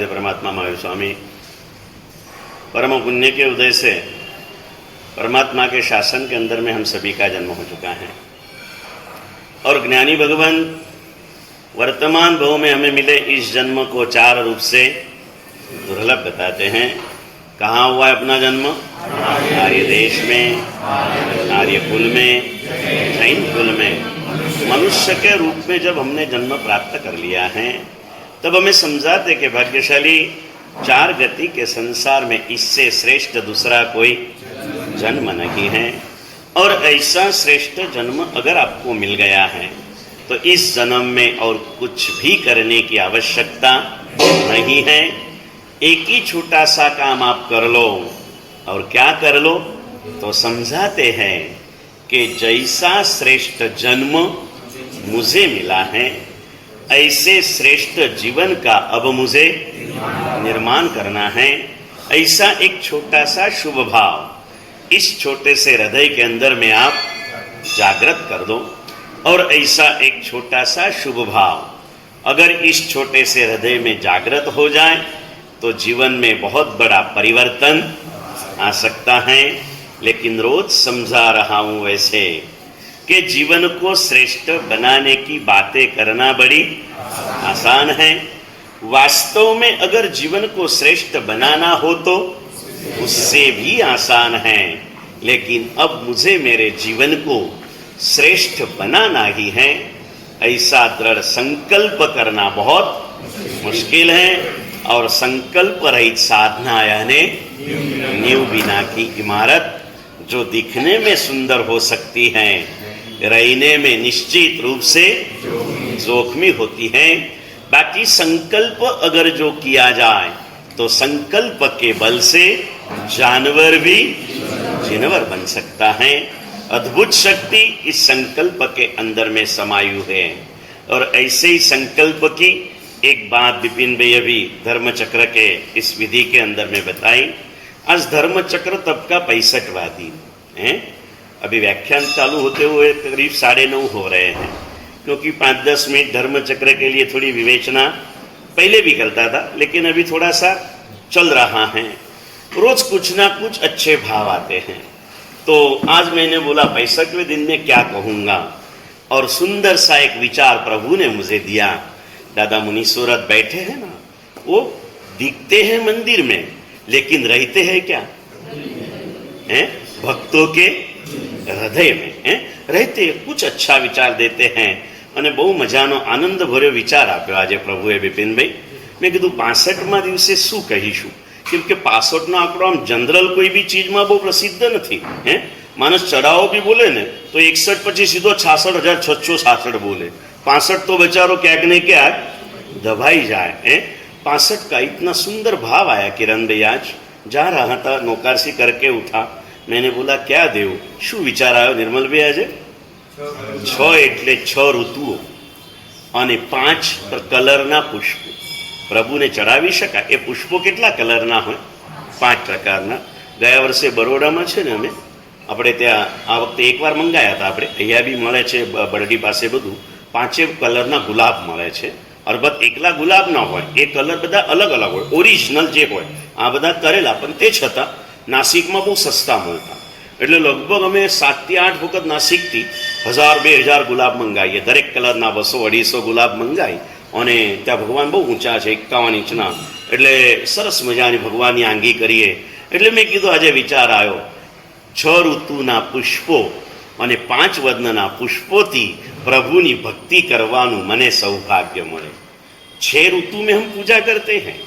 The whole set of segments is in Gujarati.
परमात्मा महावीर स्वामी परम पुण्य के उदय से परमात्मा के शासन के अंदर में हम सभी का जन्म हो चुका है और ज्ञानी भगवान वर्तमान भाव में हमें मिले इस जन्म को चार रूप से दुर्लभ बताते हैं। कहाँ हुआ है अपना जन्म? आर्य देश में, आर्य कुल में, जैन कुल में। मनुष्य के रूप में जब हमने जन्म प्राप्त कर लिया है तब हमें समझाते कि भाग्यशाली चार गति के संसार में इससे श्रेष्ठ दूसरा कोई जन्म नहीं है। और ऐसा श्रेष्ठ जन्म अगर आपको मिल गया है तो इस जन्म में और कुछ भी करने की आवश्यकता नहीं है। एक ही छोटा सा काम आप कर लो। और क्या कर लो? तो समझाते हैं कि जैसा श्रेष्ठ जन्म मुझे मिला है ऐसे श्रेष्ठ जीवन का अब मुझे निर्माण करना है। ऐसा एक छोटा सा शुभ भाव इस छोटे से हृदय के अंदर में आप जागृत कर दो। और ऐसा एक छोटा सा शुभ भाव अगर इस छोटे से हृदय में जागृत हो जाए तो जीवन में बहुत बड़ा परिवर्तन आ सकता है। लेकिन रोज समझा रहा हूं वैसे कि जीवन को श्रेष्ठ बनाने की बातें करना बड़ी आसान है। वास्तव में अगर जीवन को श्रेष्ठ बनाना हो तो उससे भी आसान है। लेकिन अब मुझे मेरे जीवन को श्रेष्ठ बनाना ही है ऐसा दृढ़ संकल्प करना बहुत मुश्किल है। और संकल्प रहित साधना यानी नींव बिना की इमारत जो दिखने में सुंदर हो सकती है रहने में निश्चित रूप से जोखमी होती है। बाकी संकल्प अगर जो किया जाए तो संकल्प के बल से जानवर भी जिनवर बन सकता है। अद्भुत शक्ति इस संकल्प के अंदर में समायु है। और ऐसे ही संकल्प की एक बात विपिन भाई अभी धर्म चक्र के इस विधि के अंदर में बताई। आज धर्म चक्र तब का 65वां दिन है। अभी व्याख्यान चालू होते हुए करीब 9:30 हो रहे हैं क्योंकि 5-10 मिनट धर्म चक्र के लिए थोड़ी विवेचना पहले भी करता था लेकिन अभी थोड़ा सा चल रहा है। रोज कुछ ना कुछ अच्छे भाव आते हैं। तो आज मैंने बोला 65वें दिन में क्या कहूँगा और सुंदर सा एक विचार प्रभु ने मुझे दिया। दादा मुनीश्वरत बैठे हैं ना, वो दिखते हैं मंदिर में लेकिन रहते हैं क्या हैं? भक्तों के हृदय में हैं? रहते कुछ अच्छा विचार देते हैं। અને બહુ મજાનો આનંદ ભર્યો વિચાર આપ્યો આજે પ્રભુએ બિપિનભાઈ। મેં કીધું 65મા દિવસે શું કહીશું કેમ કે 65નો આંકડો આમ જનરલ કોઈ બી ચીજમાં બહુ પ્રસિદ્ધ નથી હે। માણસ ચડાવો બી બોલે ને તો 61 પછી સીધો 66,666 બોલે। 65 तो बेचारो क्या नहीं क्या दबाई जाए है। 65 का इतना सुंदर भाव आया किरण भाई। आज जा रहा था नौकारसी करके उठा, मैंने बोला क्या देव शू विचार आयो निर्मल भाई आज? 6 એટલે 6 ઋતુઓ અને 5 કલરના પુષ્પો પ્રભુને ચડાવી શકાય। એ પુષ્પો કેટલા કલરના હોય? 5 પ્રકારના। ગયા વર્ષે બરોડામાં છે ને અમે આપણે ત્યાં આ વખતે એકવાર મંગાયા હતા આપણે। અહીંયા બી મળે છે બરડી પાસે બધું 5 કલરના ગુલાબ મળે છે। અરબત એકલા ગુલાબ ના હોય, એ કલર બધા અલગ અલગ હોય ઓરિજિનલ જે હોય। આ બધા કરેલા પણ તે છતાં નાસિકમાં બહુ સસ્તા મળતા એટલે લગભગ અમે 7 થી 8 વખત નાસિકથી 1000-2000 ગુલાબ મંગાવીએ। દરેક કલરના 200-250 ગુલાબ મંગાવી અને ત્યાં ભગવાન બહુ ઊંચા છે 51 ઇંચના એટલે સરસ મજાની ભગવાનની આંગી કરીએ। એટલે મેં કીધું આજે વિચાર આવ્યો 6 ઋતુના પુષ્પો અને 5 વર્ણના પુષ્પોથી प्रभुनी भक्ति करवानु मने सौभाग्य मिले। 6 ऋतु में हम पूजा करते हैं,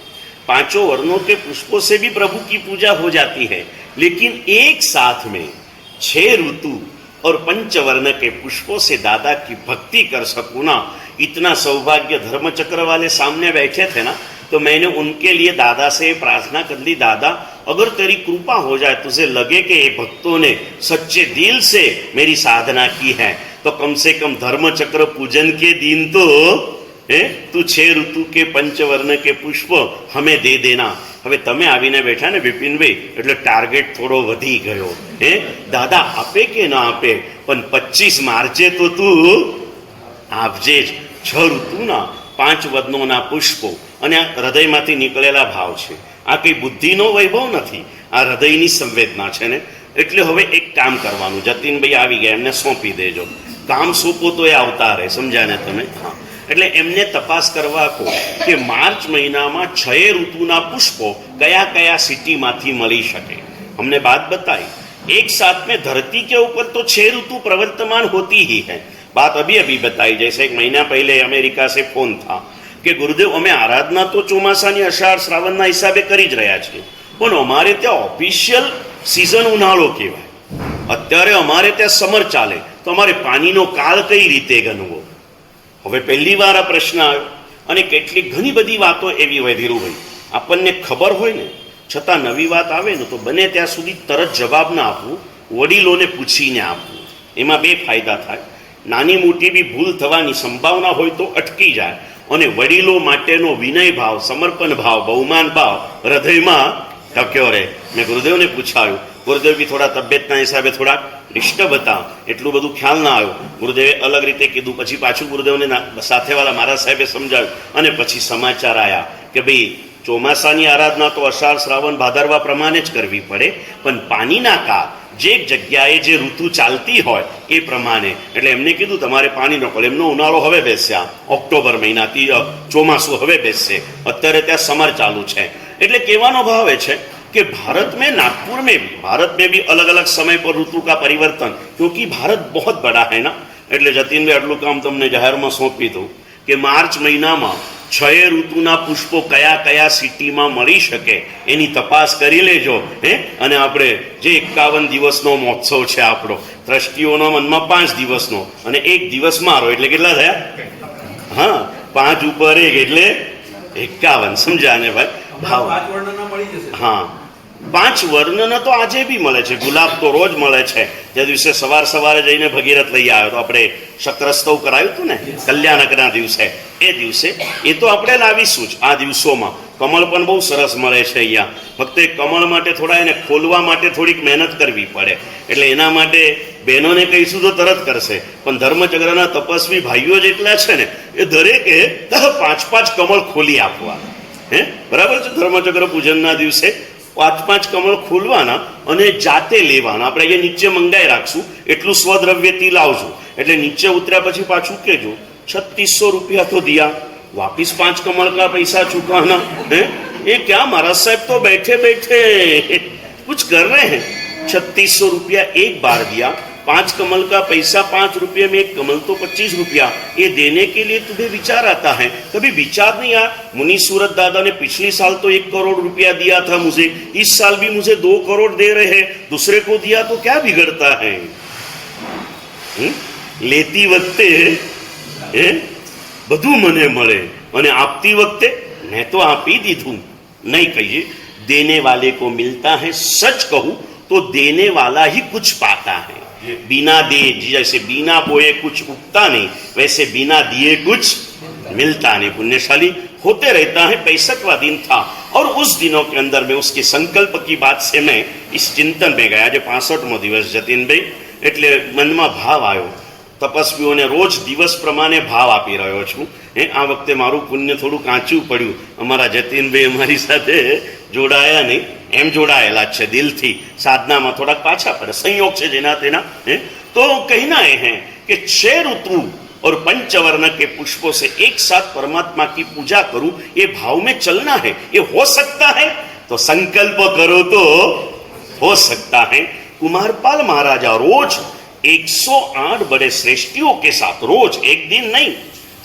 5 वर्णों के पुष्पों से भी प्रभु की पूजा हो जाती है। लेकिन एक साथ में 6 ऋतु और 5 वर्ण के पुष्पों से दादा की भक्ति कर सकूं ना, इतना सौभाग्य धर्मचक्र वाले सामने बैठे थे ना तो मैंने उनके लिए दादा से प्रार्थना कर ली, दादा अगर तेरी कृपा हो जाए, तुझे लगे कि ये भक्तों ने सच्चे दिल से मेरी साधना की है तो कम से कम धर्म चक्र पूजन के दिन तो तू 6 ऋतु के 5 वर्ण के पुष्प हमें दे देना। હવે તમે આવીને બેઠા ને બિપિનભાઈ એટલે ટાર્ગેટ થોડો વધી ગયો હે। દાદા આપે કે ના આપે પણ 25 માર્ચે તો તું આપજે જ। 6 ઋતુના 5 વર્ણોના પુષ્પો અને આ હૃદયમાંથી નીકળેલા ભાવ છે. આ કંઈ બુદ્ધિનો વૈભવ નથી, આ હૃદયની સંવેદના છે ને. એટલે હવે એક કામ કરવાનું, જતીનભાઈ આવી ગયા, એમને સોંપી દેજો. કામ સોંપો તો એ આવતા રહે, સમજ્યા ને તમે? હા, એટલે એમને તપાસ કરવા કહો કે માર્ચ મહિનામાં 6 ઋતુના પુષ્પો કયા કયા સિટીમાંથી મળી શકે. हमने बात बताई, एक साथ में धरती के ऊपर तो 6 ऋतु प्रवर्तमान होती ही है. बात अभी अभी बताई, जैसे 1 महीना पहले अमेरिका से फोन था કે ગુરુદેવ અમે આરાધના તો ચોમાસાની અષાઢ શ્રાવણના હિસાબે કરી જ રહ્યા છીએ, પણ અમારે ત્યાં ઓફિશિયલ સિઝન ઉનાળો કહેવાય. અત્યારે અમારે ત્યાં સમર ચાલે, તો અમારે પાણીનો કાળ કઈ રીતે ગણવો? હવે પહેલી વાર આ પ્રશ્ન આવ્યો. અને કેટલીક ઘણી બધી વાતો એવી હોય ધીરુભાઈ, આપણને ખબર હોય ને છતાં નવી વાત આવે ને તો બને ત્યાં સુધી તરત જવાબ ના આપવું, વડીલોને પૂછીને આપવું. એમાં 2 ફાયદા થાય. નાની મોટી બી ભૂલ થવાની સંભાવના હોય તો અટકી જાય, અને વડીલો માટેનો વિનય ભાવ, સમર્પણ ભાવ, બહુમાન ભાવ હૃદયમાં ટક્યો રહે. મેં ગુરુદેવને પૂછાયું, ગુરુદેવ બી થોડા તબિયતના હિસાબે થોડા ડિસ્ટર્બ હતા, એટલું બધું ખ્યાલ ના આવ્યો. ગુરુદેવે અલગ રીતે કીધું, પછી પાછું ગુરુદેવને સાથેવાળા મારા સાહેબે સમજાવ્યું, અને પછી સમાચાર આવ્યા કે ભાઈ ચોમાસાની આરાધના તો અષાઢ શ્રાવણ ભાદરવા પ્રમાણે જ કરવી પડે, પણ પાણીના કાળ જે જગ્યાએ જે ઋતુ ચાલતી હોય એ પ્રમાણે. એટલે એમને કીધું તમારે પાણી ન પડે. એમનો ઉનાળો હવે બેસ્યા, ઓક્ટોબર મહિનાથી ચોમાસું હવે બેસશે, અત્યારે ત્યાં સમર ચાલુ છે. એટલે કહેવાનો ભાવ એ છે कि भारत में, नागपुर में भी अलग अलग समय पर ऋतु का परिवर्तन, क्योंकि भारत बहुत बड़ा है ना. એટલે જતીનભાઈ આટલું કામ તમને જાહેરમાં સોંપી દઉં કે માર્ચ મહિનામાં 6 ઋતુના પુષ્પો કયા કયા સિટીમાં મળી શકે એની તપાસ કરી લેજો. અને આપણે જે 51 દિવસનો મહોત્સવ છે આપણો, ટ્રસ્ટીઓના મનમાં 5 દિવસનો અને 1 દિવસ મારો, એટલે કેટલા થયા? હા, 5 ઉપર 1 એટલે 51. સમજ્યા ને ભાઈ? ભાવ. હા, 5 વર્ણના તો આજે બી મળે છે. ગુલાબ તો રોજ મળે છે. જે દિવસે સવારે જઈને ભગીરથ લઈ આવ્યો તો આપણે શક્રસ્તવ કરાયું હતું ને કલ્યાણકના દિવસે, એ દિવસે એ તો આપણે લાવીશું જ આ દિવસોમાં. કમળ પણ બહુ સરસ મળે છે અહીંયા. ફક્ત એ કમળ માટે થોડા એને ખોલવા માટે થોડીક મહેનત કરવી પડે, એટલે એના માટે બહેનોને કહીશું તો તરત કરશે. પણ ધર્મચક્રના તપસ્વી ભાઈઓ જેટલા છે ને એ દરેકે 5-5 કમળ ખોલી આપવા. બરાબર છે? ધર્મચક્ર પૂજનના દિવસે 5-5 કમળ ખોલવાના અને જાતે લેવાના. આપણે અહીંયા નીચે મંગાઈ રાખશું, એટલું સ્વદ્રવ્યથી લાવશું. એટલે નીચે ઉતર્યા પછી પાછું કેજો 3600 रुपया तो दिया, वापिस 5 कमल का पैसा चुकाना है. ये क्या महाराज साहब तो बैठे बैठे कुछ कर रहे हैं. 3600 रुपया एक बार दिया, 5 कमल का पैसा 5 रुपये में 1 कमल तो 25 रुपया. ये देने के लिए तुम्हें विचार आता है, कभी विचार नहीं आया? मुनि सूरत दादा ने पिछले साल तो 1 करोड़ रुपया दिया था मुझे, इस साल भी मुझे 2 करोड़ दे रहे हैं, दूसरे को दिया तो क्या बिगड़ता है? लेती वक्ते બધું મને મળે અને આપતી વખતે મેં તો આપી દીધું. નહીં કહીએ देने वाले को मिलता है, सच कहूं तो देने वाला ही कुछ पाता है. बिना दे, जैसे बिना बोए कुछ उगता नहीं, वैसे बिना दिए कुछ मिलता नहीं. पुण्यशाली होते रहता है. 65वां दिन था और उस दिनों के अंदर में उसके संकल्प की बात से मैं इस चिंतन में गया. आज 65मो દિવસ જતીનભાઈ, એટલે મનમાં ભાવ આવ્યો. તપસ્વીઓને રોજ દિવસ પ્રમાણે ભાવ આપી રહ્યો છું. આ વખતે મારું પુણ્ય થોડું કાચું પડ્યું. અમારા જતીનભાઈ અમારી સાથે જોડાયા નહીં, એમ જોડાયેલા છે દિલથી. સાધનામાં થોડાક પાછા પડે, સંयोग છે જેના તેના. तो कहना है कि 6 ऋतु और पंचवर्ण के पुष्पों से एक साथ परमात्मा की पूजा करूं, ये भाव में चलना है. ये हो सकता है तो संकल्प करो तो हो सकता है. कुमारपाल महाराजा रोज 108 बड़े श्रेष्ठियों के साथ रोज, एक दिन नहीं,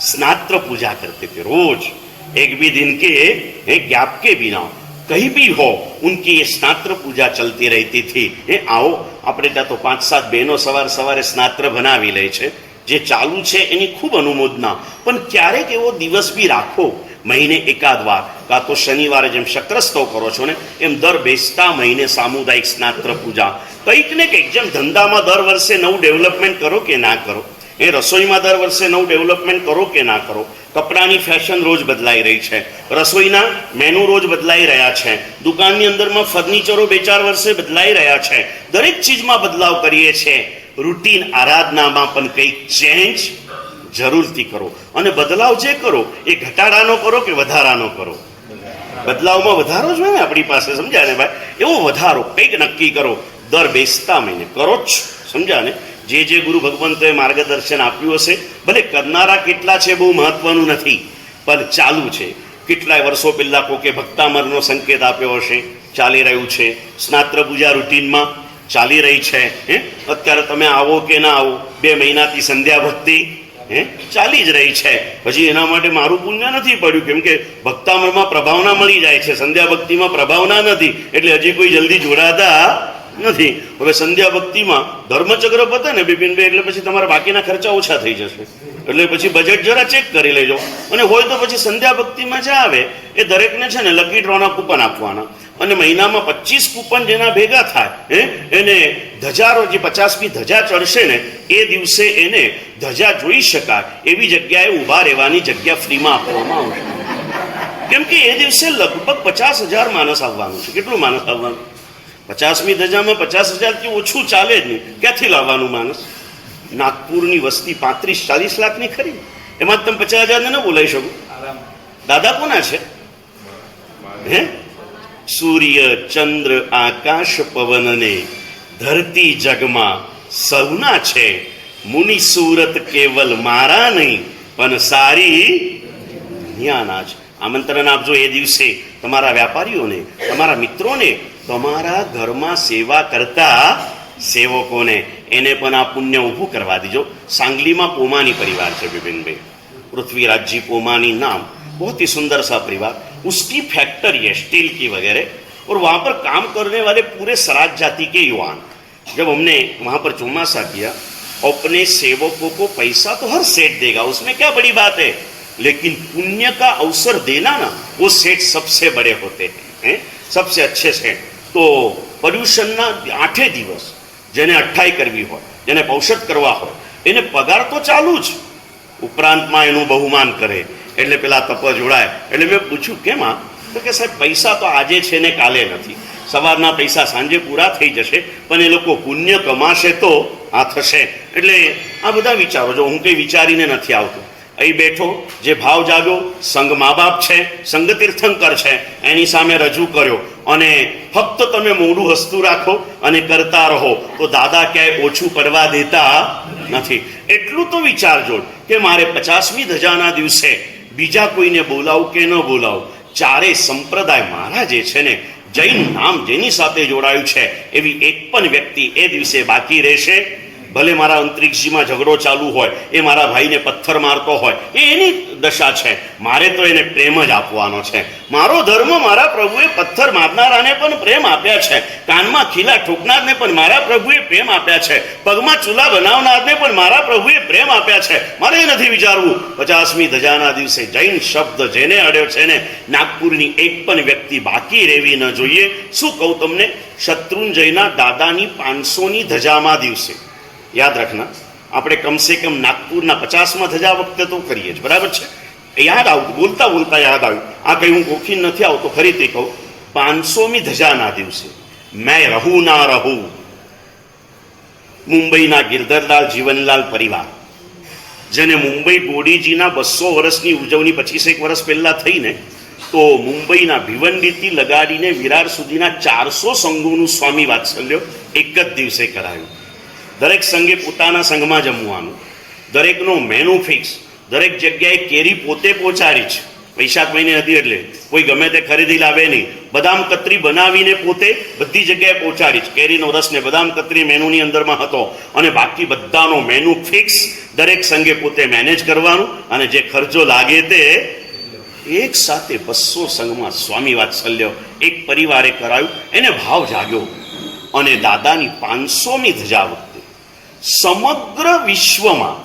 स्नात्र पूजा करते थे. रोज एक भी दिन के गैप के बिना कहीं भी हो उनकी ये स्नात्र पूजा चलती रहती थी. आओ આપણે ત્યાં તો 5-7 બહેનો સવારે સ્નાત્ર બનાવી લે છે. જે ચાલુ છે એની ખૂબ અનુમોદના, પણ ક્યારેક એવો દિવસ બી રાખો મહિને એકાદ વાર, કાં તો શનિવારે જેમ શક્રસ્તવ કરો છો ને એમ દર બેસતા મહિને સામુદાયિક સ્નાત્ર પૂજા. કંઈક ને કંઈક, જેમ ધંધામાં દર વર્ષે નવું ડેવલપમેન્ટ કરો કે ના કરો, એ રસોઈમાં દર વર્ષે નવું ડેવલપમેન્ટ કરો કે ના કરો, કપડાની ફેશન રોજ બદલાઈ રહી છે, રસોઈના મેનુ રોજ બદલાઈ રહ્યા છે, દુકાનની અંદરમાં ફર્નિચરો 2-4 વર્ષે બદલાઈ રહ્યા છે, દરેક ચીજમાં બદલાવ કરીએ છીએ. રૂટીન આરાધનામાં પણ કંઈક ચેન્જ જરૂરથી કરો. અને બદલાવ જે કરો એ ઘટાડાનો કરો કે વધારાનો કરો? બદલાવમાં વધારો જ હોય ને આપણી પાસે, સમજ્યા ને ભાઈ? એવો વધારો કંઈક નક્કી કરો, દર બેસતા મહિને કરો જ, સમજ્યા ને? જે ગુરુ ભગવંતોએ માર્ગદર્શન આપ્યું હશે, ભલે કરનારા કેટલા છે બહુ મહત્વનું નથી, પણ ચાલુ છે. કેટલાય વર્ષો પહેલા કોકે ભક્તામરનો સંકેત આપ્યો હશે, ચાલી રહ્યું છે. સ્નાત્ર પૂજા રૂટીનમાં ચાલી રહી છે. અત્યારે તમે આવો કે ના આવો, 2 મહિનાથી સંધ્યા ભક્તિ ચાલી જ રહી છે. પછી એના માટે મારું પુણ્ય નથી પડ્યું, કેમ કે ભક્તામરમાં પ્રભાવના મળી જાય છે, સંધ્યા ભક્તિમાં પ્રભાવના નથી, એટલે હજી કોઈ જલ્દી જોડાતા નથી. હવે સંધ્યા ભક્તિમાં ધર્મચક્ર પતે ને બિપિનભાઈ, એટલે પછી તમારા બાકીના ખર્ચા ઓછા થઈ જશે. એટલે પછી બજેટ જરા ચેક કરી લેજો. અને હોય તો પછી સંધ્યા ભક્તિમાં જે આવે એ દરેકને છે ને લકી ડ્રોના કૂપન આપવાના, અને મહિનામાં 25 કૂપન જેના ભેગા થાય એને ધજારો, જે 50મી ધજા ચડશે ને એ દિવસે એને ધજા જોઈ શકાય એવી જગ્યાએ ઊભા રહેવાની જગ્યા ફ્રીમાં આપવામાં આવશે. કેમ કે એ દિવસે લગભગ 50,000 માણસ આવવાનું છે. કેટલું માણસ આવવાનું? 50મી ધજામાં 50,000થી ઓછું ચાલે જ નહીં. ક્યાંથી લાવવાનું માણસ? નાગપુરની વસ્તી 35-40 લાખની ખરી, એમાં તમે 50,000 ને બોલાવી શકો? દાદા કોના છે? સૂર્ય ચંદ્ર આકાશ પવન ને ધરતી જગમાં સૌના છે. મુનિ સુરત કેવલ મારા નહીં, પણ સારી દુનિયાના જ. આમંત્રણ આપજો એ દિવસે તમારા વેપારીઓને, તમારા મિત્રોને, તમારા ઘરમાં સેવા કરતા સેવકોને, એને પણ આ પુણ્ય ઊભું કરવા દીજો. सांगली में पोमानी परिवार है विपिन भाई, पृथ्वीराज जी पोमानी नाम, बहुत ही सुंदर सा परिवार. उसकी फैक्ट्री है स्टील की वगैरह, और वहाँ पर काम करने वाले पूरे सराज जाति के युवान. जब हमने वहाँ पर चौमासा किया, अपने सेवकों को पैसा तो हर सेठ देगा, उसमें क्या बड़ी बात है, लेकिन पुण्य का अवसर देना ना, वो सेठ सबसे बड़े होते हैं, सबसे अच्छे सेठ. तो पर्यूषण ना 8 દિવસ જેને અઠ્ઠાઈ કરવી હોય, જેને પૌષધ કરવા હોય, એને પગાર તો ચાલુ જ, ઉપરાંતમાં એનું બહુમાન કરે. એટલે પેલા તપ જોડાય. એટલે મેં પૂછ્યું કેમ? તો કે સાહેબ પૈસા તો આજે છે ને કાલે નથી, સવારના પૈસા સાંજે પૂરા થઈ જશે, પણ એ લોકો પુણ્ય કમાશે તો આ થશે. એટલે આ બધા વિચારો, જો હું કંઈ વિચારીને નથી આવતો, અહીં બેઠો જે ભાવ જાગ્યો, સંઘ મા બાપ છે, સંઘ તીર્થંકર છે, એની સામે રજૂ કર્યો, અને ફક્ત તમે મોઢું હસતું રાખો અને કરતા રહો તો દાદા ક્યાંય ઓછું પડવા દેતા નથી. એટલું તો વિચારજો કે મારે 50મી ધજાના દિવસે બીજા કોઈને બોલાવું કે ન બોલાવું, ચારે સંપ્રદાય મારા જે છે ને, જૈન નામ જેની સાથે જોડાયું છે એવી એક પણ વ્યક્તિ એ દિવસે બાકી રહેશે. ભલે મારા અંતરિક્ષજીમાં ઝઘડો ચાલુ હોય, એ મારા ભાઈને પથ્થર મારતો હોય, એ એની દશા છે, મારે તો એને પ્રેમ જ આપવાનો છે. મારો ધર્મ, મારા પ્રભુએ પથ્થર મારનારાને પણ પ્રેમ આપ્યા છે, કાનમાં ખીલા ઠોકનારને પણ મારા પ્રભુએ પ્રેમ આપ્યા છે, પગમાં ચૂલા બનાવનારને પણ મારા પ્રભુએ પ્રેમ આપ્યા છે. મારે એ નથી વિચારવું 50મી ધજાના દિવસે જૈન શબ્દ જેને અડ્યો છે ને, નાગપુરની એક પણ વ્યક્તિ બાકી રહેવી ન જોઈએ. શું કહું તમને, શત્રુંજયના દાદાની 500ની ધજામાં દિવસે યાદ રાખના, આપણે કમસે કમ નાગપુરના 50માં ધજા વખતે તો કરીએ જ, બરાબર છે? યાદ આવ્યું, બોલતા બોલતા યાદ આવ્યું. આ કંઈ હું ગોખીન નથી આવતો, ફરીથી કહું, 500મી ધજાના દિવસે મેં રહું ના રહું, મુંબઈના ગિરધરલાલ જીવનલાલ પરિવાર, જેને મુંબઈ બોડીજીના 200 વર્ષની ઉજવણી 25 વર્ષ પહેલા થઈને, તો મુંબઈના ભિવંડીથી લગાડીને વિરાર સુધીના 400 સંઘોનું સ્વામી વાત્સલ્ય એક જ દિવસે કરાયું. દરેક સંઘે પોતાના સંઘમાં જમવાનું, દરેકનો મેનુ ફિક્સ, દરેક જગ્યાએ કેરી પોતે પહોંચાડી છે. વૈશાખ મહિને હતી એટલે કોઈ ગમે તે ખરીદી લાવે નહીં, બદામ કતરી બનાવીને પોતે બધી જગ્યાએ પહોંચાડી છે. કેરીનો રસ ને બદામ કતરી મેનુની અંદરમાં હતો, અને બાકી બધાનો મેનુ ફિક્સ, દરેક સંઘે પોતે મેનેજ કરવાનું, અને જે ખર્ચો લાગે તે એક સાથે 200 સંઘમાં સ્વામી વાત્સલ્ય એક પરિવારે કરાયું. એને ભાવ જાગ્યો, અને દાદાની 500મી ધજા વખતે સમગ્ર વિશ્વમાં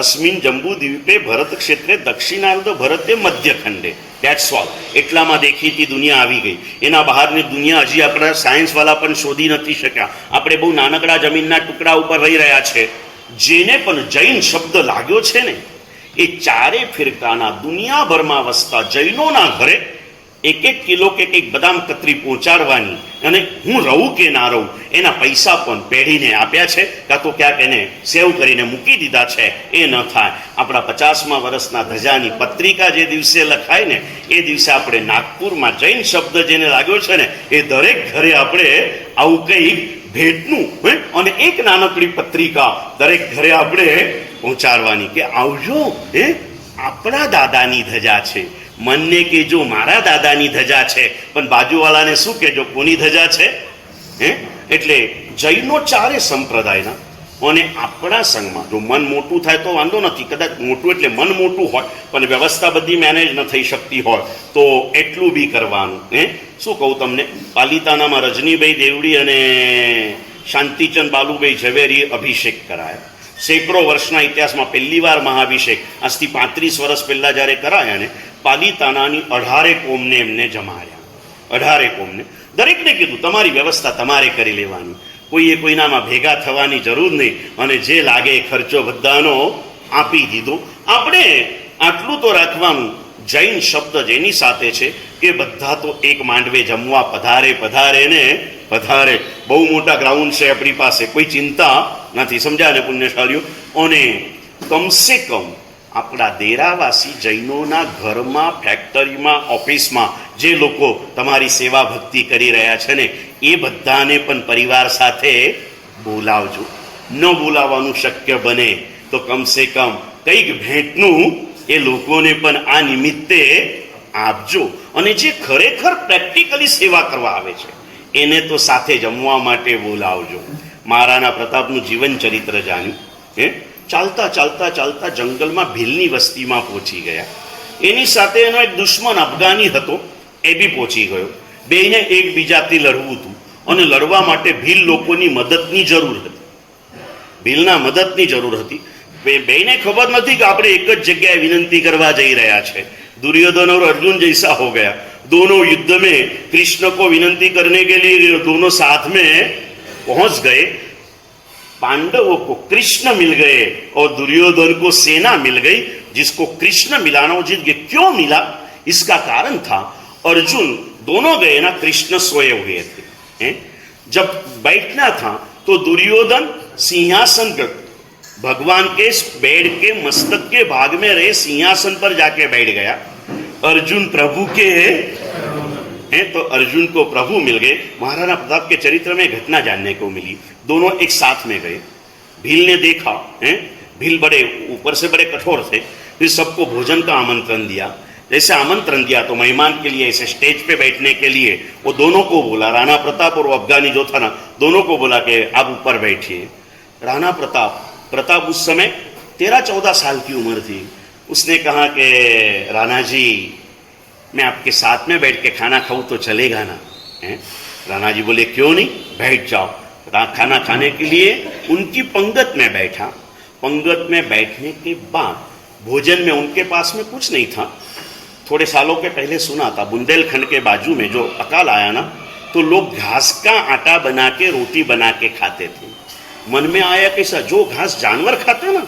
અસ્મિન જંબુ દ્વીપે ભરત ક્ષેત્રે દક્ષિણાર્ધ ભરતે મધ્યખંડે, દેટ્સ ઓલ, એટલામાં દેખીતી દુનિયા આવી ગઈ. એના બહારની દુનિયા હજી આપણા સાયન્સવાળા પણ શોધી નથી શક્યા. આપણે બહુ નાનકડા જમીનના ટુકડા ઉપર રહી રહ્યા છે. જેને પણ જૈન શબ્દ લાગ્યો છે ને, એ ચારે ફિરકાના દુનિયાભરમાં વસતા જૈનોના ઘરે એક કિલો કે કંઈક બદામ કતરી પહોંચાડવાની અને હું રહું કે ના રહું એના પૈસા પણ પેઢીને આપ્યા છે, કાં તો ક્યાંક એને સેવ કરીને મૂકી દીધા છે, એ ન થાય. આપણા 50મા વર્ષના ધજાની પત્રિકા જે દિવસે લખાય ને એ દિવસે આપણે નાગપુરમાં જૈન શબ્દ જેને લાગ્યો છે ને એ દરેક ઘરે આપણે આવું કંઈક ભેટનું અને એક નાનકડી પત્રિકા દરેક ઘરે આપણે પહોંચાડવાની કે આવજો, આપણા દાદાની ધજા છે. મનને કે જો મારા દાદાની ધજા છે, પણ બાજુવાળાને શું કહેજો કોની ધજા છે? એટલે જૈનો ચારે સંપ્રદાયના અને આપણા સંઘમાં જો મન મોટું થાય તો વાંધો નથી, કદાચ મોટું એટલે મન મોટું હોય પણ વ્યવસ્થા બધી મેનેજ ન થઈ શકતી હોય તો એટલું બી કરવાનું. શું કહું તમને, પાલિતાનામાં રજનીભાઈ દેવડી અને શાંતિચંદ બાલુભાઈ ઝવેરી અભિષેક કરાયા. સેંકડો વર્ષના ઇતિહાસમાં પહેલી વાર મહાભિષેક આજથી 35 વર્ષ પહેલા જ્યારે કરાયા ને પાલિતાનાની 18 કોમને એમને જમાડ્યા. 18 કોમને દરેકને કીધું તમારી વ્યવસ્થા તમારે કરી લેવાની, કોઈએ કોઈનામાં ભેગા થવાની જરૂર નહીં, અને જે લાગે એ ખર્ચો બધાનો આપી દીધો. આપણે આટલું તો રાખવાનું, જૈન શબ્દ જેની સાથે છે કે બધા તો એક માંડવે જમવા પધારે પધારે ને પધારે. બહુ મોટા ગ્રાઉન્ડ છે આપણી પાસે, કોઈ ચિંતા નથી, સમજ્યા ને પુણ્યશાળીઓ? અને કમસે કમ આપણા દેરાવાસી જૈનોના ઘરમાં, ફેક્ટરીમાં, ઓફિસમાં જે લોકો તમારી સેવા ભક્તિ કરી રહ્યા છે ને એ બધાને પણ પરિવાર સાથે બોલાવજો. ન બોલાવવાનું શક્ય બને તો કમસે કમ કંઈક ભેટનું એ લોકોને પણ આ નિમિત્તે આપજો. અને જે ખરેખર પ્રેક્ટિકલી સેવા કરવા આવે છે એને તો સાથે જમવા માટે બોલાવજો. મહારાણા પ્રતાપનું જીવન ચરિત્ર જાણ્યું. ચાલતા ચાલતા ચાલતા જંગલમાં ભીલની વસ્તીમાં પહોંચી ગયા. એની સાથે એનો એક દુશ્મન અફઘાની હતો, એ બી પહોંચી ગયો. બેને એકબીજાથી લડવું હતું અને લડવા માટે ભીલ લોકોની મદદની જરૂર હતી. ભીલના મદદની જરૂર હતી. બેને ખબર નથી કે આપણે એક જ જગ્યાએ વિનંતી કરવા જઈ રહ્યા છે. दुर्योधन और अर्जुन जैसा हो गया, दोनों युद्ध में कृष्ण को विनंती करने के लिए दोनों साथ में पहुंच गए. पांडवों को कृष्ण मिल गए और दुर्योधन को सेना मिल गई. जिसको कृष्ण मिलाना वो जीत गए. क्यों मिला? इसका कारण था अर्जुन दोनों गए ना, कृष्ण सोए हुए थे. जब बैठना था तो दुर्योधन सिंहासन पर, भगवान के बेड के मस्तक के भाग में रहे सिंहासन पर जाके बैठ गया. अर्जुन प्रभु के हैं तो अर्जुन को प्रभु मिल गए. महाराणा प्रताप के चरित्र में घटना जानने को मिली. दोनों एक साथ में गए. भील ने देखा, भील बड़े ऊपर से बड़े कठोर थे. फिर सबको भोजन का आमंत्रण दिया. जैसे आमंत्रण दिया तो मेहमान के लिए ऐसे स्टेज पे बैठने के लिए वो दोनों को बोला. राणा प्रताप और अफगानी जो था ना, दोनों को बोला कि आप ऊपर बैठिए. राणा प्रताप उस समय 13-14 साल की उम्र थी. उसने कहा कि राणा जी मैं आपके साथ में बैठ के खाना खाऊं तो चलेगा ना? राणा जी बोले क्यों नहीं, बैठ जाओ. खाना खाने के लिए उनकी पंगत में बैठा. पंगत में बैठने के बाद भोजन में उनके पास में कुछ नहीं था. थोड़े सालों के पहले सुना था बुंदेलखंड के बाजू में जो अकाल आया ना, तो लोग घास का आटा बना के रोटी बना के खाते थे. मन में आया कैसा, जो घास जानवर खाते ना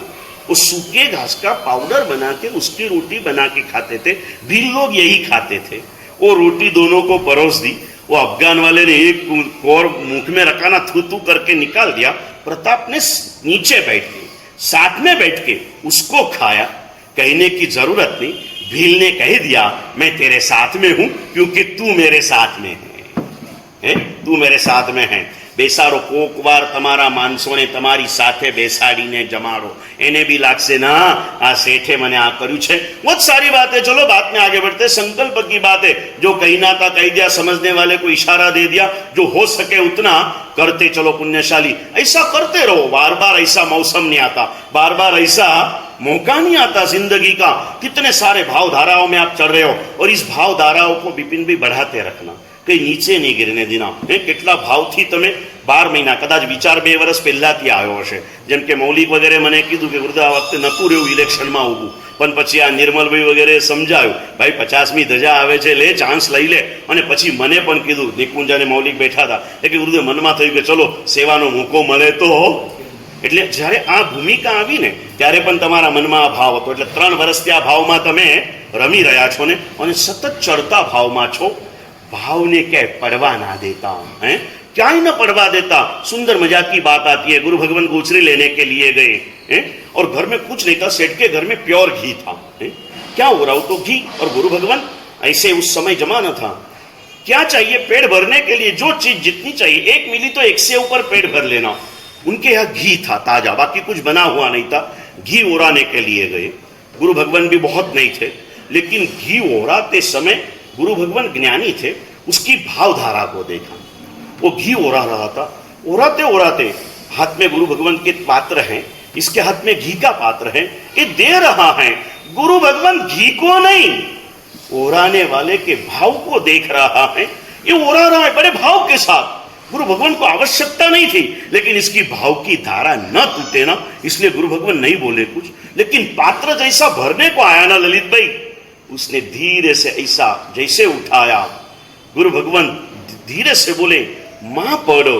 वो सूखे घास का पाउडर बना के उसकी रोटी बना के खाते थे. भी लोग यही खाते थे. वो रोटी दोनों को परोस दी. वो अफगान वाले ने एक और मुख में रखा ना, थू थू करके निकाल दिया. प्रताप ने नीचे बैठ के साथ में बैठ के उसको खाया. कहने की जरूरत नहीं, भील ने कह दिया मैं तेरे साथ में हूं क्योंकि तू मेरे साथ में है. तू मेरे साथ में है. બેસારો કોક વાર તમારા માણસોને તમારી સાથે બેસાડીને જમાડો. એને भी લાગશે ના આ શેઠે મને આ કર્યું છે. बहुत सारी बात है. चलो बात में आगे बढ़ते. संकल्प की बात है. जो कहना था कह दिया, समझने वाले को इशारा दे दिया. जो हो सके उतना करते चलो पुण्यशाली. ऐसा करते रहो. बार बार ऐसा मौसम नहीं आता, बार बार ऐसा मौका नहीं आता जिंदगी का. कितने सारे भाव धाराओं में आप चल रहे हो और इस भाव धाराओं को विपिन भी बढ़ाते रखना, કઈ નીચે નહીં ગીરને દીના. કેટલા ભાવથી તમે 12 મહિના, કદાચ વિચાર 2 વર્ષ પહેલાથી આવ્યો હશે. જેમ કે મૌલિક વગેરે મને કીધું કે વૃદ્ધ આ વખતે નતું રહ્યું ઇલેક્શનમાં ઊભું, પણ પછી આ નિર્મલભાઈ વગેરે સમજાવ્યું ભાઈ 50મી ધજા આવે છે, લે ચાન્સ લઈ લે. અને પછી મને પણ કીધું, નિકુંજ અને મૌલિક બેઠા હતા કે વૃદ્ધ મનમાં થયું કે ચલો સેવાનો મોકો મળે તો એટલે જ્યારે આ ભૂમિકા આવી ને ત્યારે પણ તમારા મનમાં આ ભાવ હતો. એટલે 3 વર્ષથી આ ભાવમાં તમે રમી રહ્યા છો ને, અને સતત ચડતા ભાવમાં છો. भावने क्या पड़वा ना देता है, क्या ही न पड़वा देता. सुंदर मजाक की बात आती है, गुरु भगवान गोचरी लेने के लिए गए हैं और घर में कुछ नहीं था, सेठ के घर में प्योर घी था. क्या हो रहा हो तो घी, और गुरु भगवान ऐसे उस समय जमाना था. क्या चाहिए पेट भरने के लिए, जो चीज जितनी चाहिए, 1 मिली तो 1 से ऊपर पेट भर लेना. उनके यहाँ घी था ताजा, बाकी कुछ बना हुआ नहीं था. घी ओराने के लिए गए. गुरु भगवान भी बहुत नहीं थे, लेकिन घी ओराते समय गुरु भगवान ज्ञानी थे, उसकी भावधारा को देखा. वो घी ओरा रहा था. ओराते ओराते हाथ में गुरु भगवान के पात्र हैं, इसके हाथ में घी का पात्र है, ये दे रहा है. गुरु भगवान घी को नहीं, ओराने वाले के भाव को देख रहा है. ये ओरा रहा है बड़े भाव के साथ. गुरु भगवान को आवश्यकता नहीं थी, लेकिन इसकी भाव की धारा न टूटे ना, इसलिए गुरु भगवान नहीं बोले कुछ. लेकिन पात्र जैसा भरने को आया ना ललित भाई, उसने धीरे से ऐसा जैसे उठाया, गुरु भगवान धीरे से बोले, मां पढ़ो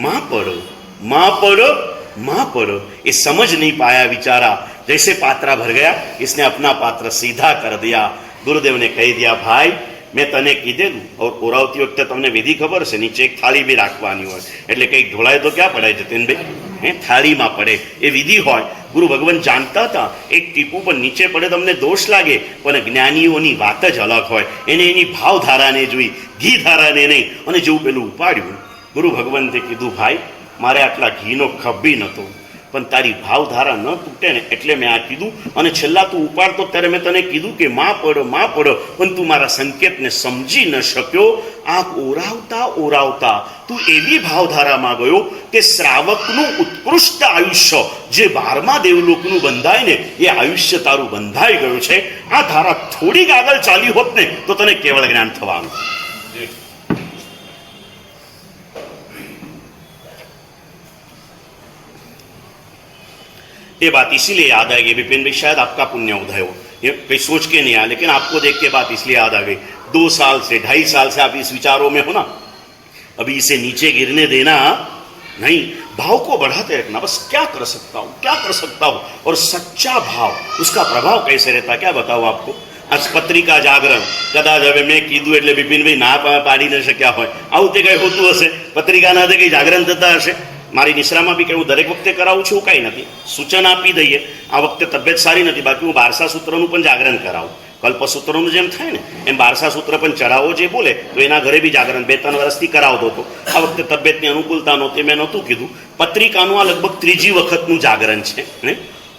मां पढ़ो मां पढ़ो मां पढ़ो. ये समझ नहीं पाया बेचारा. जैसे पात्रा भर गया, इसने अपना पात्र सीधा कर दिया. गुरुदेव ने कही दिया, भाई मैं तने कीधेલું, और ઓરાવતી વખતે તમને વિધિ ખબર છે, નીચે એક થાળી બી રાખવાની હોય, એટલે કંઈક ઢોળાય તો ક્યાં પડાય જતીનભાઈ, થાળીમાં પડે, એ વિધિ હોય. ગુરુ ભગવાન જાણતા હતા એક ટીપું પણ નીચે પડે તમને દોષ લાગે, પણ જ્ઞાનીઓની વાત જ અલગ હોય. એને એની ભાવધારાને જોઈ, ઘી ધારાને નહીં. અને જેવું પેલું ઉપાડ્યું, ગુરુ ભગવાને કીધું, ભાઈ મારે આટલા ઘીનો ખપ બી નહોતો, પણ તારી ભાવધારા ન તૂટે ને એટલે મેં આ કીધું. અને છેલ્લા તું ઉપાડતો ત્યારે મેં તને કીધું કે માં પડો, પણ તું મારા સંકેતને સમજી ન શક્યો. આ ઓરાવતા ઓરાવતા તું એવી ભાવધારામાં ગયો કે શ્રાવકનું ઉત્કૃષ્ટ આયુષ્ય જે 12મા દેવલોકનું બંધાય ને, એ આયુષ્ય તારું બંધાઈ ગયું છે. આ ધારા થોડીક આગળ ચાલી હોત ને તો તને કેવળ જ્ઞાન થવાનું. ये बात इसीलिए याद आ गई विपिन भाई, शायद आपका पुण्य उदय हो, ये कहीं सोच के नहीं आया, लेकिन आपको देख के बात इसलिए याद आ गई. 2 साल से 2.5 साल से आप इस विचारों में हो ना, अभी इसे नीचे गिरने देना नहीं, भाव को बढ़ाते रखना. बस क्या कर सकता हूं, और सच्चा भाव, उसका प्रभाव कैसे रहता है क्या बताऊं आपको. आज पत्रिका जागरण कदाच હવે મેં કીધું એટલે બિપિનભાઈ ના પાડી ન શક્યા હોય, આવું તે કઈ હોતું હશે, પત્રિકા ના કઈ જાગરણ થતા હશે. મારી નિશ્રામાં બી કે હું દરેક વખતે કરાવું છું કાંઈ નથી, સૂચન આપી દઈએ. આ વખતે તબિયત સારી નથી, બાકી હું 12સા સૂત્રનું પણ જાગરણ કરાવું. કલ્પસૂત્રનું જેમ થાય ને એમ 12સા સૂત્ર પણ ચડાવો જે બોલે તો એના ઘરે બી જાગરણ 2-3 વર્ષથી કરાવતો હતો. આ વખતે તબિયતની અનુકૂળતા નહોતી, મેં નહોતું કીધું. પત્રિકાનું આ લગભગ 3જી વખતનું જાગરણ છે ને.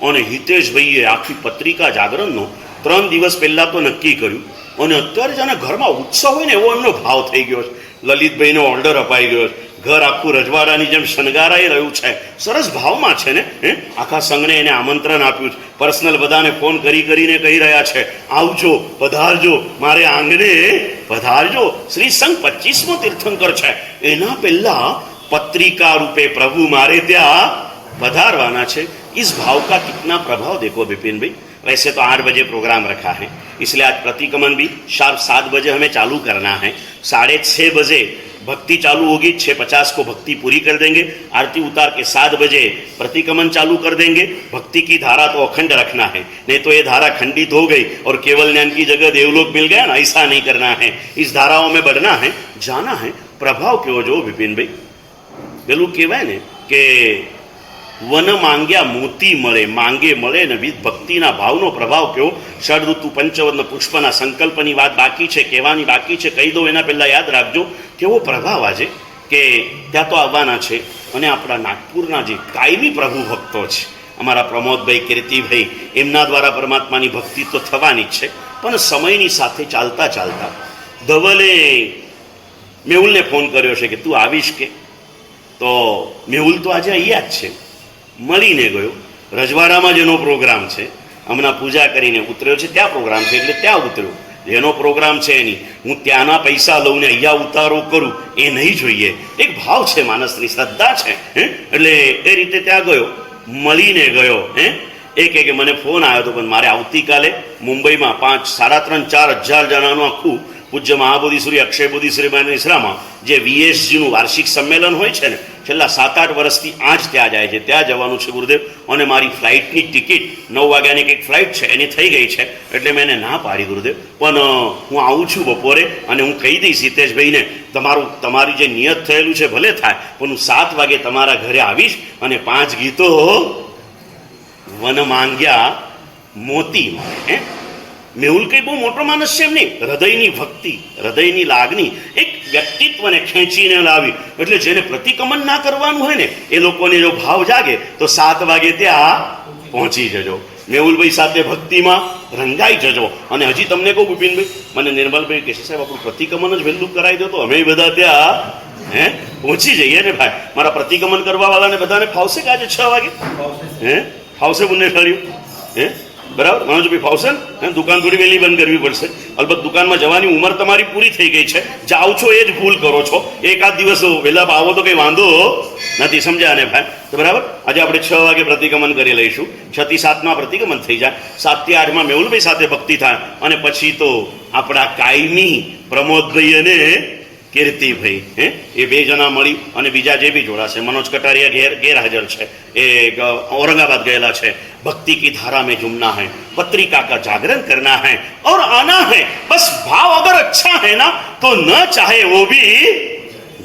અને હિતેશભાઈએ આખી પત્રિકા જાગરણનો 3 દિવસ પહેલા તો નક્કી કર્યું, અને અત્યારે જેને ઘરમાં ઉત્સવ હોય ને એવો એમનો ભાવ થઈ ગયો છે. લલિતભાઈનો ઓર્ડર અપાઈ ગયો છે, ઘર આખું રજવાડાની જેમ શણગારાઈ રહ્યું છે. સરસ ભાવમાં છે ને. આખા સંઘને એને આમંત્રણ આપ્યું છે. પર્સનલ બધાને ફોન કરીને કહી રહ્યા છે, આવજો, પધારજો, મારે આંગણે પધારજો. શ્રી સંઘ 25મો તીર્થંકર છે, એના પહેલા पत्रिका रूपे प्रभु मारे त्या पधारवाना छे. इस भाव का कितना प्रभाव देखो विपिन भाई. वैसे तो 8 बजे प्रोग्राम रखा है, इसलिए आज प्रतिक्रमण भी शार्प 7 बजे हमें चालू करना है. 6:30 बजे भक्ति चालू होगी, 6:50 को भक्ति पूरी कर देंगे. आरती उतार के 7 बजे प्रतिक्रमण चालू कर देंगे. भक्ति की धारा तो अखंड रखना है, नहीं तो ये धारा खंडित हो गई और केवल ज्ञान की जगह देवलोक मिल गया ना, ऐसा नहीं करना है. इस धाराओं में बढ़ना है, जाना है. प्रभाव क्यों जो विपिन भाई, પેલું કહેવાય ને કે વન માંગ્યા મોતી મળે, માંગે મળે ને વિધ ભક્તિના ભાવનો પ્રભાવ કેવો. ષડઋતુ પંચવર્ણ પુષ્પના સંકલ્પની વાત બાકી છે, કહેવાની બાકી છે, કહી દો એના પહેલાં યાદ રાખજો કેવો પ્રભાવ આજે કે ત્યાં તો આવવાના છે. અને આપણા નાગપુરના જે કાયમી પ્રભુ ભક્તો છે, અમારા પ્રમોદભાઈ, કીર્તિભાઈ, એમના દ્વારા પરમાત્માની ભક્તિ તો થવાની જ છે. પણ સમયની સાથે ચાલતા ચાલતા ધવલે મેહુલને ફોન કર્યો છે કે તું આવીશ કે. તો મેહુલ તો આજે અહીંયા જ છે, મળીને ગયો. રજવાડામાં જેનો પ્રોગ્રામ છે, હમણાં પૂજા કરીને ઉતર્યો છે, ત્યાં પ્રોગ્રામ છે એટલે ત્યાં ઉતર્યો. જેનો પ્રોગ્રામ છે એની હું ત્યાંના પૈસા લઉં ને અહીંયા ઉતારો કરું એ નહીં જોઈએ. એક ભાવ છે, માણસની શ્રદ્ધા છે, એટલે એ રીતે ત્યાં ગયો, મળીને ગયો. એક કે મને ફોન આવ્યો હતો, પણ મારે આવતીકાલે મુંબઈમાં 3,500-4,000 જણાનું આખું પૂજ્ય મહાબોધિ શ્રી અક્ષય બોધિ શ્રી નિશ્રામાં જે વીએસજીનું વાર્ષિક સંમેલન હોય છે ને, છેલ્લા 7-8 વર્ષથી આ જ ત્યાં જાય છે. ત્યાં જવાનું છે ગુરુદેવ, અને મારી ફ્લાઇટની ટિકિટ 9 વાગ્યાની કંઈક ફ્લાઇટ છે એની થઈ ગઈ છે, એટલે મેં એને ના પાડી ગુરુદેવ. પણ હું આવું છું બપોરે, અને હું કહી દઈશ હિતેશભાઈને તમારી જે નિયત થયેલું છે ભલે થાય, પણ હું 7 વાગે તમારા ઘરે આવીશ, અને 5 ગીતો વન માંગ્યા મોતી મળે. મેહુલ કઈ બહુ મોટો માણસ છે એમ નહીં, હૃદયની ભક્તિ, હૃદયની લાગણી એક વ્યક્તિત્વને ખેંચીને લાવી. એટલે જેને પ્રતિક્રમણ ના કરવાનું હોય ને, એ લોકોને જો ભાવ જાગે તો 7 વાગે ત્યાં પહોંચી જજો. મેહુલભાઈ સાથે ભક્તિમાં રંગાઈ જજો. અને હજી તમને કહું બિપિનભાઈ, મને નિર્મલભાઈ કહે છે સાહેબ આપણું પ્રતિક્રમણ જ વહેલું કરાવી દો તો અમે બધા ત્યાં પહોંચી જઈએ ને ભાઈ. મારા પ્રતિક્રમણ કરવા વાળાને બધાને ફાવશે કે આજે 6 વાગે ફાવશે પુણ્યશાળીઓ? બરાબર મનોજભાઈ, ફાવશે ને? દુકાન થોડી વહેલી બંધ કરવી પડશે. અલબત્ત દુકાનમાં જવાની ઉંમર તમારી પૂરી થઈ ગઈ છે, જાઓ છો એ જ ભૂલ કરો છો. એકાદ દિવસ વહેલા આવો તો કંઈ વાંધો નથી, સમજ્યા ને ભાઈ? તો બરાબર, આજે આપણે 6 વાગે પ્રતિક્રમણ કરી લઈશું. 6 થી 7 પ્રતિક્રમણ થઈ જાય, 7 થી 8 મેહુલભાઈ સાથે ભક્તિ થાય, અને પછી તો આપણા કાયમી પ્રમોદભાઈ અને કીર્તિભાઈ એ 2 જણા મળી, અને બીજા જે બી જોડાશે, મનોજ કટારિયા ગેરહાજર છે, એ औरंगाबाद गएला છે. भक्ति की धारा में जुमना है, पत्रिका का जागरण करना है और आना है. बस भाव अगर अच्छा है ना तो न चाहे वो भी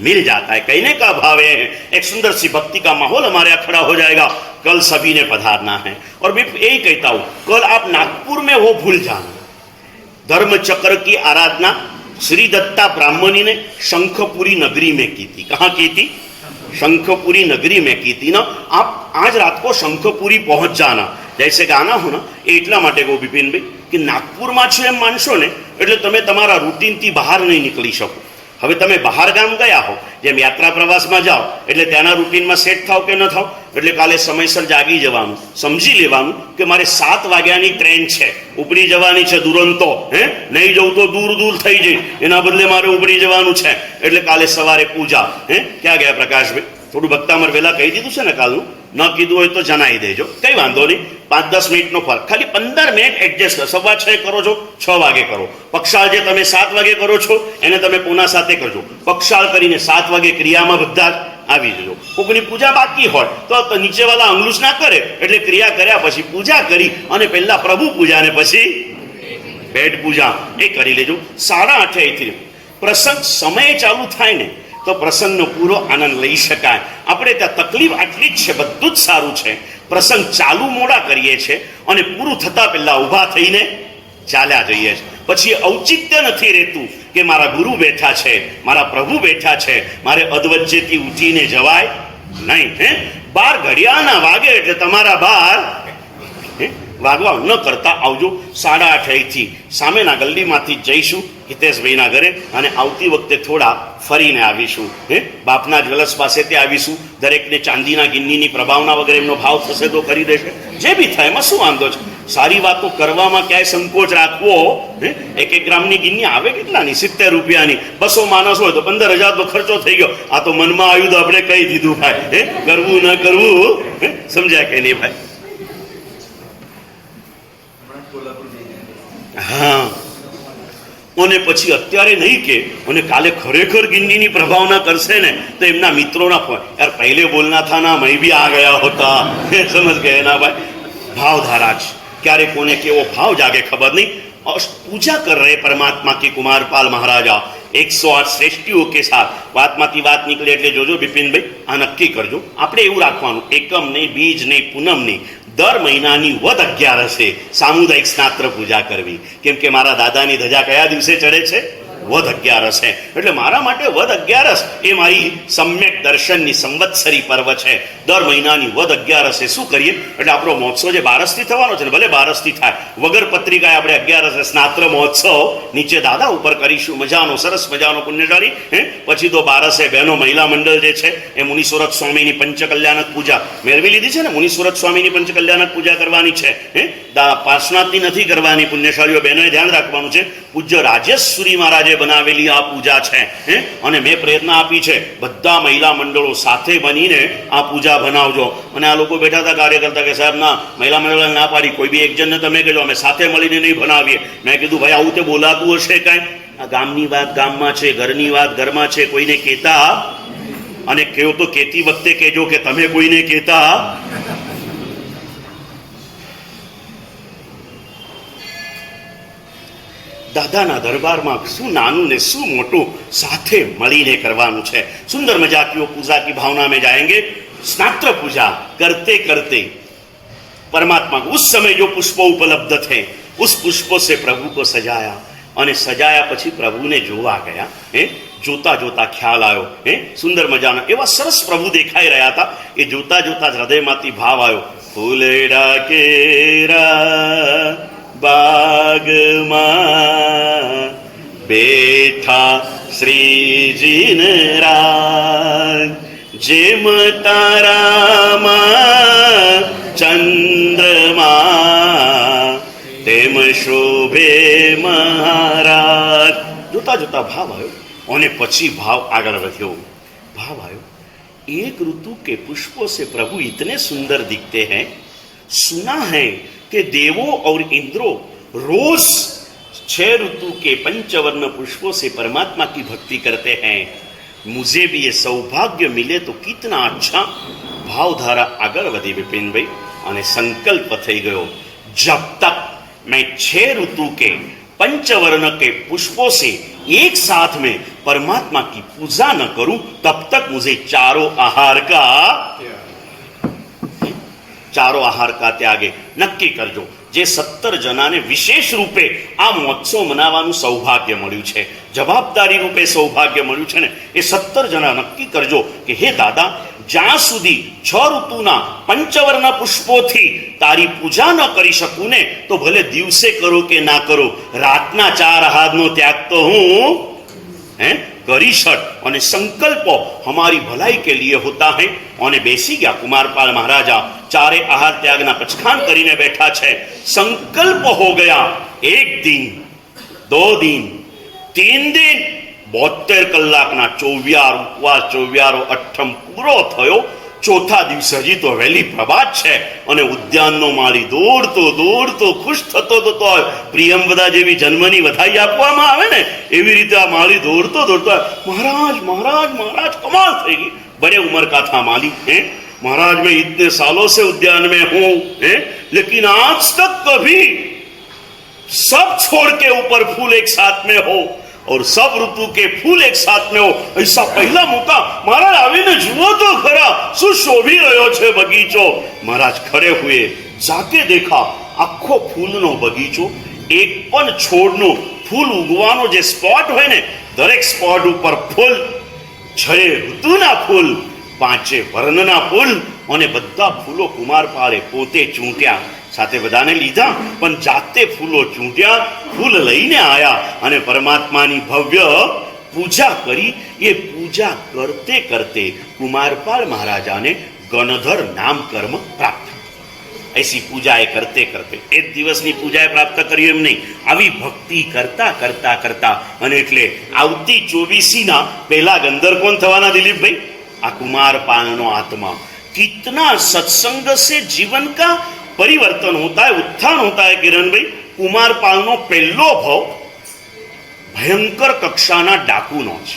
मिल जाता है. कहने का भाव है एक सुंदर सी भक्ति का माहौल हमारे यहाँ खड़ा हो जाएगा. कल सभी ने पधारना है. और मैं यही कहता हूं, कल आप नागपुर में वो भूल जाना. धर्म चक्र की आराधना श्री दत्ता ब्राह्मणी ने शंखपुरी नगरी में की थी. कहाँ की थी? शंखपुरी नगरी में की थी ना. आप आज रात को शंखपुरी पहुंच जाना. जैसे गाना हो ना, એટલા માટે કહું બિપિનભાઈ કે નાગપુરમાં છો એમ માનશો ને એટલે તમે તમારા રૂટીનથી બહાર નહીં નીકળી શકો. હવે તમે બહાર ગામ ગયા હો, જેમ યાત્રા પ્રવાસમાં જાઓ એટલે ત્યાંના રૂટીનમાં સેટ થાવ કે ન થાવ, એટલે કાલે સમયસર જાગી જવાનું, સમજી લેવાનું કે મારે 7 વાગ્યાની ટ્રેન છે, ઉપડી જવાની છે દુરંતો, નહીં જવું તો દૂર દૂર થઈ જઈ, એના બદલે મારે ઉપડી જવાનું છે. એટલે કાલે સવારે પૂજા. ક્યાં ગયા પ્રકાશભાઈ? થોડું ભક્તામર વહેલા કહી દીધું છે ને કાલનું, ન કીધું હોય તો જણાવી દેજો, કઈ વાંધો નહીં. 5-10 મિનિટનો ફરક, ખાલી 15 મિનિટ એડજસ્ટ કરો. 6:15 કરો છો, 6 વાગે કરો. પક્ષાળ જે તમે 7 વાગે કરો છો એને તમે પૂના સાથે કરજો. પક્ષાળ કરીને 7 વાગે ક્રિયામાં બધા જ આવી જજો. કોકની પૂજા બાકી હોય તો નીચેવાળા અંગલુસ ના કરે, એટલે ક્રિયા કર્યા પછી પૂજા કરી, અને પહેલા પ્રભુ પૂજા ને પછી પેટ પૂજા એ કરી લેજો. 8:30 અહીંથી પ્રસંગ સમય ચાલુ થાય ને તો પ્રસંગનો પૂરો આનંદ લઈ શકાય. આપણે ત્યાં તકલીફ આટલી જ છે, બધું જ સારું છે. પ્રસંગ ચાલુ મોડા કરીએ છીએ અને પૂરું થતા પહેલા ઊભા થઈને ચાલ્યા જઈએ છીએ. પછી ઔચિત્ય નથી રહેતું કે મારા ગુરુ બેઠા છે, મારા પ્રભુ બેઠા છે, મારે અધવચ્ચેથી ઉઠીને જવાય નહીં. 12 ઘડિયાળના વાગે એટલે તમારા 12 વાગવા ન કરતા આવજો. 8:30 અહીંથી સામેના ગલ્લીમાંથી જઈશું હિતેશભાઈના ઘરે, અને આવતી વખતે થોડા ફરીને આવીશું. બાપના જ્વેલર્સ પાસે ત્યાં આવીશું. દરેકને ચાંદીના ગિન્નીની પ્રભાવના વગેરે એમનો ભાવ થશે તો કરી દેશે. જે બી થાય એમાં શું વાંધો છે? સારી વાતો કરવામાં ક્યાંય સંકોચ રાખવો. 1 ગ્રામની ગિન્ની આવે કેટલાની? 70 રૂપિયાની. 200 માણસ હોય તો 15,000 તો ખર્ચો થઈ ગયો. આ તો મનમાં આવ્યું તો આપણે કહી દીધું ભાઈ, કરવું ન કરવું સમજ્યા કે નહીં ભાઈ? હા, અને પછી અત્યારે નહીં કે, અને કાલે ખરેખર ગિન્નીની પ્રભાવના કરશે ને તો એમના મિત્રોના ફોન, યાર પહેલે બોલના થા ના, મેં ભી આ ગયા હોતા. સમજ ગયા ના ભાઈ? ભાવધારા છે. ક્યારે કોને કેવો ભાવ જાગે ખબર નહીં. પૂજા કર રહે પરમાત્મા की कुमारपाल महाराजा 108 श्रेष्ठियों के साथ. વાતમાંથી વાત નીકળે એટલે જોજો બિપિનભાઈ, આ નક્કી કરજો. આપણે એવું રાખવાનું, એકમ નહીં, બીજ નહીં, પૂનમ નહીં, દર મહિનાની વદ 11 સામુદાયિક સ્નાત્ર પૂજા કરવી. કેમ કે મારા દાદાની ધજા કયા દિવસે ચડે છે? વદ 11 એટલે મારા માટે વદ 11 એ મારી સમ્યક દર્શનની સંવત્સરી પર્વ છે. દર મહિનાની વદ 11 શું કરીએ? એટલે આપણો મહોત્સવ જે 12થી થવાનો છે ને, ભલે 12થી થાય, વગર પત્રિકાએ આપણે 11 સ્નાત્ર મહોત્સવ નીચે દાદા ઉપર કરીશું. મજાનો, સરસ મજાનો પુણ્યશાળી. પછી તો 12 બહેનો મહિલા મંડળ જે છે એ મુનિસુરત સ્વામીની પંચકલ્યાણક પૂજા મેળવી લીધી છે ને. મુનિસુરત સ્વામીની પંચકલ્યાણક પૂજા કરવાની છે. પાર્શ્વનાથની નથી કરવાની. પુણ્યશાળીઓ બહેનોએ ધ્યાન રાખવાનું છે. પૂજ્ય રાજેશ્વરી મહારાજે બનાવેલી આ પૂજા છે. અને મેં પ્રેરણા આપી છે બધા મહિલા મંડળો સાથે બનીને આ પૂજા બનાવજો. અને આ લોકો બેઠા હતા કાર્યકર્તા કે સાહેબ ના, મહિલા મંડળ ના પાડી, કોઈ બી એક જણને તમે કહેજો અમે સાથે મળીને નહીં બનાવીએ. મેં કીધું ભાઈ આવું તે બોલાતું હશે કાંઈ? આ ગામની વાત ગામમાં છે, ઘરની વાત ઘરમાં છે, કોઈને કહેતા, અને કેવો તો કહેતી વખતે કહેજો કે તમે કોઈને કહેતા. દાદાના દરબારમાં શું નાનું ને શું મોટું સાથે મળીને કરવાનું છે. સુંદર મજા की पूजा की भावना में जाएंगे. स्नात्र पूजा करते करते परमात्मा को उस समय जो पुष्पों उपलब्ध थे उस पुष्पों से प्रभु को सजाया, અને સજાયા પછી પ્રભુને જોવા ગયા. જોતા જોતા ખ્યાલ આવ્યો, સુંદર મજાના એવા સરસ પ્રભુ દેખાઈ રહ્યા હતા. એ જોતા જોતા જ હૃદયમાંથી ભાવ આવ્યો, ફૂલડા કેરા બાગમાં બેઠા શ્રીજીન રાજ, જેમ તારામાં ચંદ્રમા તેમ શોભે મહારાજ. જોતા જોતા ભાવ આવ્યો, અને પછી ભાવ આગળ વધ્યો. भाव आयो, एक ऋतु के पुष्पों से प्रभु इतने सुंदर दिखते हैं. सुना है कि देवों और इंद्रों रोज 6 ऋतु के पंचवर्ण पुष्पों से परमात्मा की भक्ति करते हैं. मुझे भी ये सौभाग्य मिले तो कितना अच्छा. भावधारा आगर वधी विपिन भाई, અને संकल्प થઈ ગયો, जब तक मैं 6 ऋतु के पंचवर्ण के पुष्पों से एक साथ में परमात्मा की पूजा न करूं तब तक मुझे चारों आहार का त्यागे नक्की करजो. જે 17 જણાને વિશેષ રૂપે આ મહોત્સવ મનાવવાનું સૌભાગ્ય મળ્યું છે, જવાબદારી રૂપે સૌભાગ્ય મળ્યું છે ને, એ 17 જણા નક્કી કરજો કે હે દાદા, જ્યાં સુધી 6 ઋતુના પંચવર્ણ પુષ્પોથી તારી પૂજા ન કરી શકું ને, તો ભલે દિવસે કરો કે ના કરો, રાતના 4 આહારનો ત્યાગ તો હું કરી શક. અને સંકલ્પો हमारी भलाई के लिए होता है. અને બેસી ગયા કુમારપાલ મહારાજા, 4 આહાર ત્યાગના પચખાન કરીને બેઠા છે. संकल्प हो गया, 1 दिन 2 दिन 3 दिन 72 કલાકના 24 ઉપવાસ, 24 અઠ્ઠમ પૂરો થયો. ચોથા દિવસે હજી તો વહેલી પ્રભાત છે, અને ઉદ્યાનનો માળી દોડતો ખુશ થતો પ્રિયંવદા જેવી જન્મની વધાઈ આપવામાં આવે ને, એવી રીતે આ માળી દોડતો મહારાજ મહારાજ મહારાજ, कमाल થઈ ગઈ. बड़े उम्र का था माली, महाराज मैं इतने सालों से उद्यान में हूं, लेकिन आज तक कभी सब छोड़ के ऊपर फूल एक साथ में हो और सब ऋतु के फूल एक साथ में हो, ऐसा पहला मौका. महाराज आवीने जुओ तो खरा, सुशोभी रह्यो छे बगीचो. महाराज खड़े हुए, जाके देखा आखो फूलनो बगीचो. एक पण छोड़नो फूल उगवानो जे स्पॉट होय ने, दरेक स्पॉट ऊपर फूल, 6 ઋતુના ફૂલ, 5 વર્ણના ફૂલ, અને બધા ફૂલો કુમારપાળે પોતે ચૂંટ્યા. સાથે બધાને લીધા, પણ જાતે ફૂલો ચૂંટ્યા, ફૂલ લઈને આવ્યા, અને પરમાત્માની ભવ્ય પૂજા કરી. એ પૂજા કરતે કરતે કુમારપાળ મહારાજાને ગણધર નામ કર્મ પ્રાપ્ત. ऐसी पूजा करते करते 1 દિવસની પૂજાએ પ્રાપ્ત કર્યું એમ નહીં, આવી ભક્તિ કરતા કરતા કરતા. અને એટલે આવતી 24 પહેલા ગંદર કોણ થવાના દિલીપભાઈ? આ कुमारपालનો आत्मा. कितना सत्संग से जीवन का परिवर्तन होता है, उत्थान होता है किरण भाई. कुमारपालનો પહેલો ભાવ भयंकर कक्षाना डाकूनो है.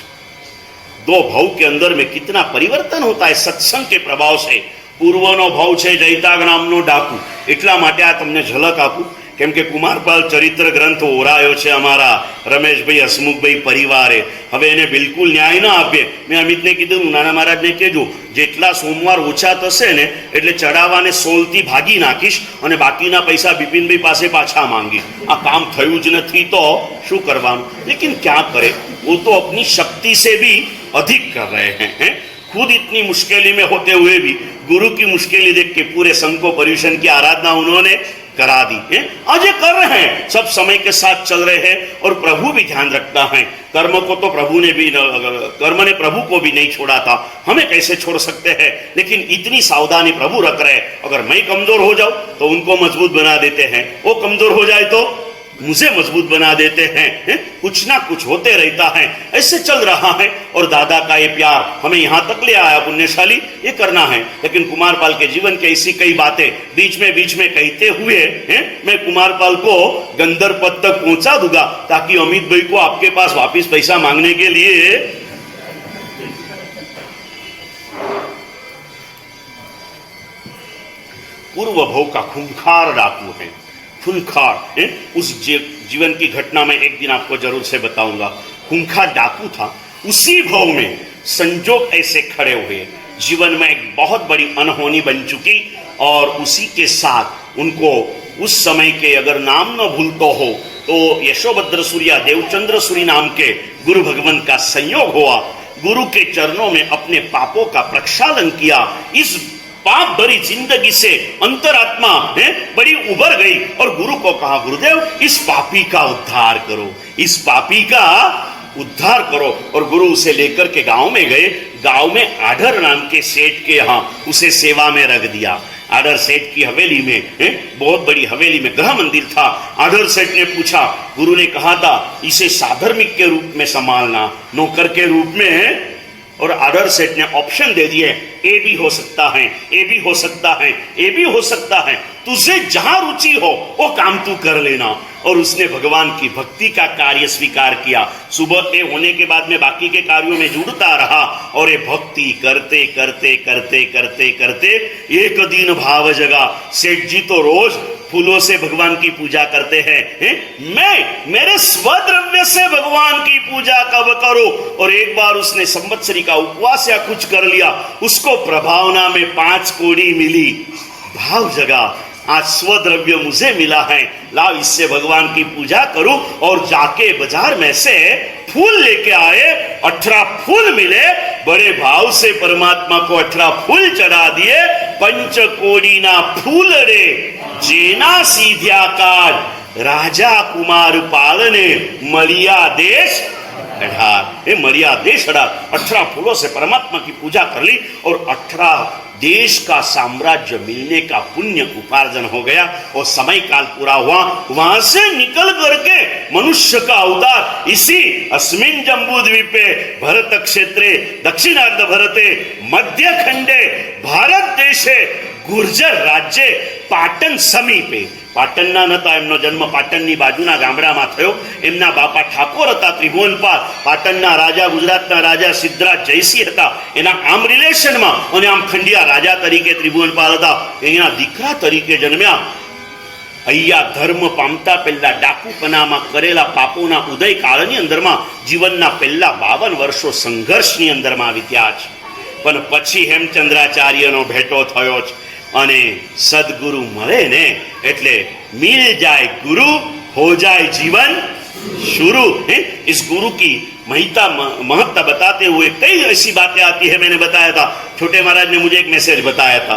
2 भाव के अंदर में कितना परिवर्तन होता है सत्संग के प्रभाव से. પૂર્વનો ભાવ છે જયતાગ નામનો ડાકુ. એટલા માટે આ તમને ઝલક આપું, કેમ કે કુમારપાલ ચરિત્ર ગ્રંથ ઓરાયો છે અમારા રમેશભાઈ હસમુખભાઈ પરિવારે. હવે એને બિલકુલ ન્યાય ના આપીએ. મેં અમિતને કીધું, નાના મહારાજને કહેજો જેટલા સોમવાર ઓછા થશે ને એટલે ચડાવાને 16થી ભાગી નાખીશ, અને બાકીના પૈસા બિપિનભાઈ પાસે પાછા માંગીશ. આ કામ થયું જ નથી તો શું કરવાનું? लेकिन क्या करे, वो तो अपनी शक्ति से भी अधिक कर रहे हैं. खुद इतनी मुश्किली में होते हुए भी गुरु की मुश्किली देख के पूरे संघ को पर्यूषण की आराधना उन्होंने करा दी है. आज ये कर रहे हैं, सब समय के साथ चल रहे हैं, और प्रभु भी ध्यान रखता है. कर्म को तो प्रभु ने भी, कर्म ने प्रभु को भी नहीं छोड़ा था, हमें कैसे छोड़ सकते हैं? लेकिन इतनी सावधानी प्रभु रख रहे हैं. अगर मैं कमजोर हो जाऊं तो उनको मजबूत बना देते हैं, वो कमजोर हो जाए तो मुझे मजबूत बना देते हैं, कुछ ना कुछ होते रहता है, ऐसे चल रहा है। और दादा का ये प्यार हमें यहां तक ले आया, पुण्यशाली ये करना है। लेकिन कुमारपाल के जीवन के ऐसी कई बातें बीच में कहते हुए मैं कुमारपाल को गंधर पद तक पहुंचा दूंगा, ताकि अमित भाई को आपके पास वापिस पैसा मांगने के लिए पूर्व भव का खूंखार डाकू है, खूंखार। उस जीवन की घटना में एक दिन आपको जरूर से बताऊंगा। खूंखार डाकू था, उसी भव में संजोग ऐसे खड़े हुए, जीवन में एक बहुत बड़ी अनहोनी बन चुकी, और उसी के साथ उनको उस समय के अगर नाम न भूलता हो तो यशोभद्र सूर्या देवचंद्र सूरी नाम के गुरु भगवान का संयोग हुआ। गुरु के चरणों में अपने पापों का प्रक्षालन किया। इस पाप भरी जिंदगी से अंतरात्मा बड़ी उभर गई और गुरु को कहा, गुरुदेव इस पापी का उद्धार करो, इस पापी का उद्धार करो। और गुरु उसे लेकर के गांव में गए। गांव में आढ़र नाम के सेठ के यहाँ उसे सेवा में रख दिया। आढ़र सेठ की हवेली में, बहुत बड़ी हवेली में गृह मंदिर था। आढ़र सेठ ने पूछा, गुरु ने कहा था इसे साधर्मिक के रूप में संभालना, नौकर के रूप में। और आढ़र सेठ ने ऑप्शन दे दिए, ए भी हो सकता है, ए भी हो सकता है, ए भी हो सकता है, तुझे जहां रुचि हो वो काम तू कर लेना। और उसने भगवान की भक्ति का कार्य स्वीकार किया। सुबह ए होने के बाद में बाकी के कार्यों में जुड़ता रहा, और ये भक्ति करते करते करते करते करते एक दिन भाव जगा। सेठ जी तो रोज फूलों से भगवान की पूजा करते हैं, मैं मेरे स्वद्रव्य से भगवान की पूजा कब करूं। और एक बार उसने संवत्सरी का उपवास या कुछ कर लिया, उसको प्रभावना में 5 कौड़ी मिली। भाव जगा, आज स्वद्रव्य मुझे मिला है, लाओ इससे भगवान की पूजा करूं। और जाके बाजार में से फूल लेके आए, 18 फूल मिले। बड़े भाव से परमात्मा को 18 फूल चढ़ा दिए। पंच कोड़ी ना फूल रे जेना सीध्या काज, राजा कुमार पालने मलिया देश अढ़ार। मलिया देश अढ़ार, 18 फूलों से परमात्मा की पूजा कर ली, और 18 देश का साम्राज्य मिलने का पुण्य उपार्जन हो गया। और समय काल पूरा हुआ, वहां से निकल करके मनुष्य का अवतार इसी अस्मिन जम्बू द्वीपे भरत क्षेत्रे दक्षिणार्ध भरते मध्य खंडे भारत देशे गुर्जर राज्य પાટણ સમીપે, પાટણના નતા, એમનો જન્મ પાટણની બાજુના ગામડામાં થયો। એમના બાપા ઠાકોર હતા ત્રિભુવનપાલ, પાટણના રાજા ગુજરાતના રાજા સિદ્ધરાજ જયસિંહ હતા, એના આમ રિલેશનમાં, અને આમ ખંડિયા રાજા તરીકે ત્રિભુવનપાલ હતા। એના દીકરા તરીકે જન્મ્યા। અહીંયા ધર્મ પામતા પહેલા ડાકુપનામાં કરેલા પાપોના ઉદય કાળની અંદરમાં જીવનના પહેલા 52 વર્ષો સંઘર્ષની અંદરમાં વીત્યા છે। પણ પછી હેમચંદ્રાચાર્યનો ભેટો થયો છે, અને સદગુરુ મળે ને એટલે मिल जाए गुरु हो जाए जीवन शुरू। इस गुरु की महत्ता बताते हुए कई ऐसी बातें आती है। मैंने बताया था, छोटे महाराज ने मुझे एक मैसेज बताया था,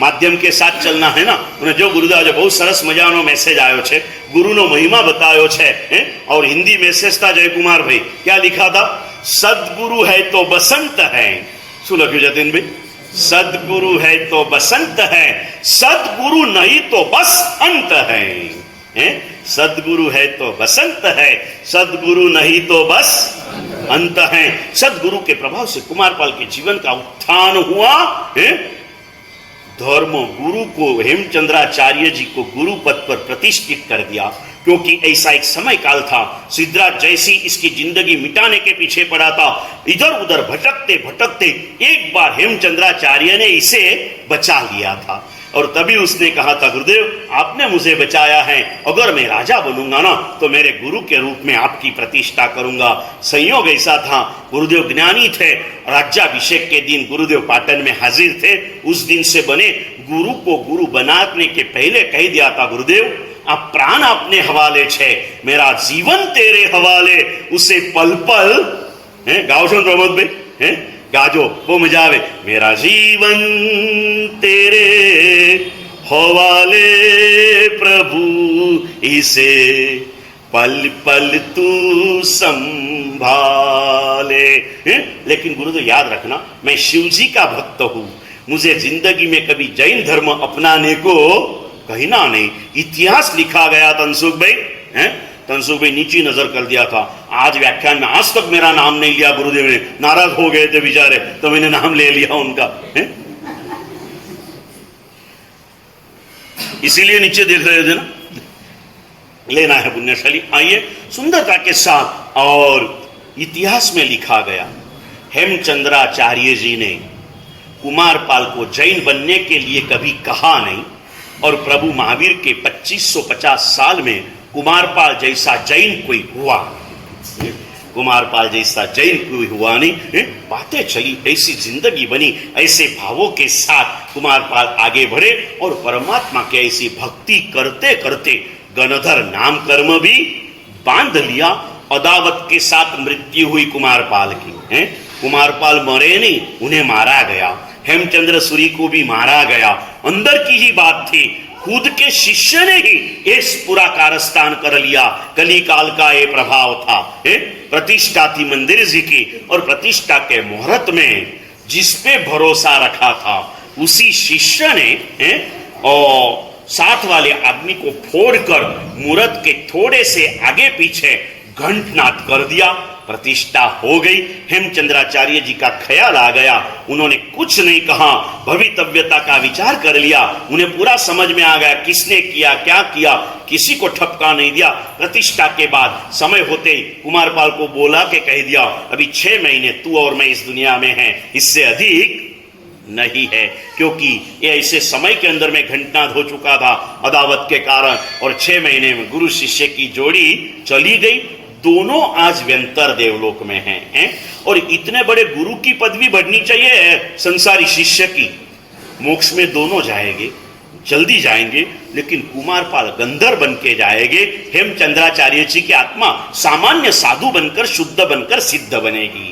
माध्यम के साथ चलना है ना। उन्हें जो गुरुदेव बहुत सरस मजानो मैसेज आयो छे, गुरुनो महिमा बतायो छे। और हिंदी मैसेज था जयकुमार भाई, क्या लिखा था? सदगुरु है तो बसंत है। શું લખ્યું જતીન ભાઈ? सदगुरु है तो बसंत है, सदगुरु नहीं तो बस अंत है। सदगुरु है तो बसंत है, सदगुरु नहीं तो बस अंत है। सदगुरु के प्रभाव से कुमारपाल के जीवन का उत्थान हुआ। धर्म गुरु को, हेमचंद्राचार्य जी को गुरु पद पर प्रतिष्ठित कर दिया, क्योंकि ऐसा एक समय काल था। सिद्धराज जयसिंह इसकी जिंदगी मिटाने के पीछे पड़ा था। इधर उधर भटकते भटकते एक बार हेमचंद्राचार्य ने इसे बचा लिया था, और तभी उसने कहा था, गुरुदेव आपने मुझे बचाया है, अगर मैं राजा बनूंगा ना तो मेरे गुरु के रूप में आपकी प्रतिष्ठा करूंगा। संयोग ऐसा था, गुरुदेव ज्ञानी थे। राज्याभिषेक के दिन गुरुदेव पाटन में हाजिर थे। उस दिन से बने गुरु को गुरु बनाने के पहले कह दिया था, गुरुदेव आप प्राण अपने हवाले छे, मेरा जीवन तेरे हवाले। उसे पल पल गाओ छो प्रमोद भाई, गाजो, वो मजा आवे। मेरा जीवन तेरे हवाले प्रभु, इसे पल पल तू संभाले। लेकिन गुरुदेव याद रखना, मैं शिव जी का भक्त हूं, मुझे जिंदगी में कभी जैन धर्म अपनाने को कहना नहीं। इतिहास लिखा गया था अंशुक भाई, हैं? तनसुख नीची नजर कर दिया था। आज व्याख्यान में आज तक मेरा नाम नहीं लिया गुरुदेव ने, नाराज हो गए थे बेचारे, तो मैंने नाम ले लिया उनका, है? इसीलिए नीचे देख रहे थे ना, लेना है पुण्यशाली। आइए सुंदरता के साथ, और इतिहास में लिखा गया, हेमचंद्राचार्य जी ने कुमारपाल को जैन बनने के लिए कभी कहा नहीं, और प्रभु महावीर के 2550 साल में कुमारपाल जैसा जैन कोई हुआ, कुमारपाल जैसा जैन कोई हुआ नहीं। बातें चली, ऐसी जिंदगी बनी, ऐसे भावों के साथ कुमारपाल आगे बढ़े और परमात्मा के ऐसी भक्ति करते करते गणधर नाम कर्म भी बांध लिया। अदावत के साथ मृत्यु हुई कुमारपाल की, कुमारपाल मरे नहीं, उन्हें मारा गया। हेमचंद्र सूरी को भी मारा गया। अंदर की ही बात थी, खुद के शिष्य ने ही इस पूरा कारस्तान कर लिया। कली काल का ये प्रभाव था। प्रतिष्ठा थी मंदिर जी की, और प्रतिष्ठा के मुहूर्त में जिसपे भरोसा रखा था उसी शिष्य ने और साथ वाले आदमी को फोड़कर मुहूर्त के थोड़े से आगे पीछे घंटनाद कर दिया। प्रतिष्ठा हो गई। हेमचंद्राचार्य जी का ख्याल आ गया, उन्होंने कुछ नहीं कहा, भवितव्यता का विचार कर लिया। उन्हें पूरा समझ में आ गया किसने किया, क्या किया, किसी को ठपका नहीं दिया। प्रतिष्ठा के बाद समय होते ही कुमारपाल को बोला के कह दिया, अभी 6 महीने तू और मैं इस दुनिया में हैं, इससे अधिक नहीं है, क्योंकि ये ऐसे समय के अंदर में घंटनाद हो चुका था अदावत के कारण, और 6 महीने में गुरु शिष्य की जोड़ी चली गई। दोनों आज व्यंतर देवलोक में हैं, और इतने बड़े गुरु की पदवी बढ़नी चाहिए संसारी शिष्य की। मोक्ष में दोनों जाएंगे, जल्दी जाएंगे, लेकिन कुमारपाल गंधर्व बन के जाएंगे। हेमचंद्राचार्य जी की आत्मा सामान्य साधु बनकर, शुद्ध बनकर सिद्ध बनेगी।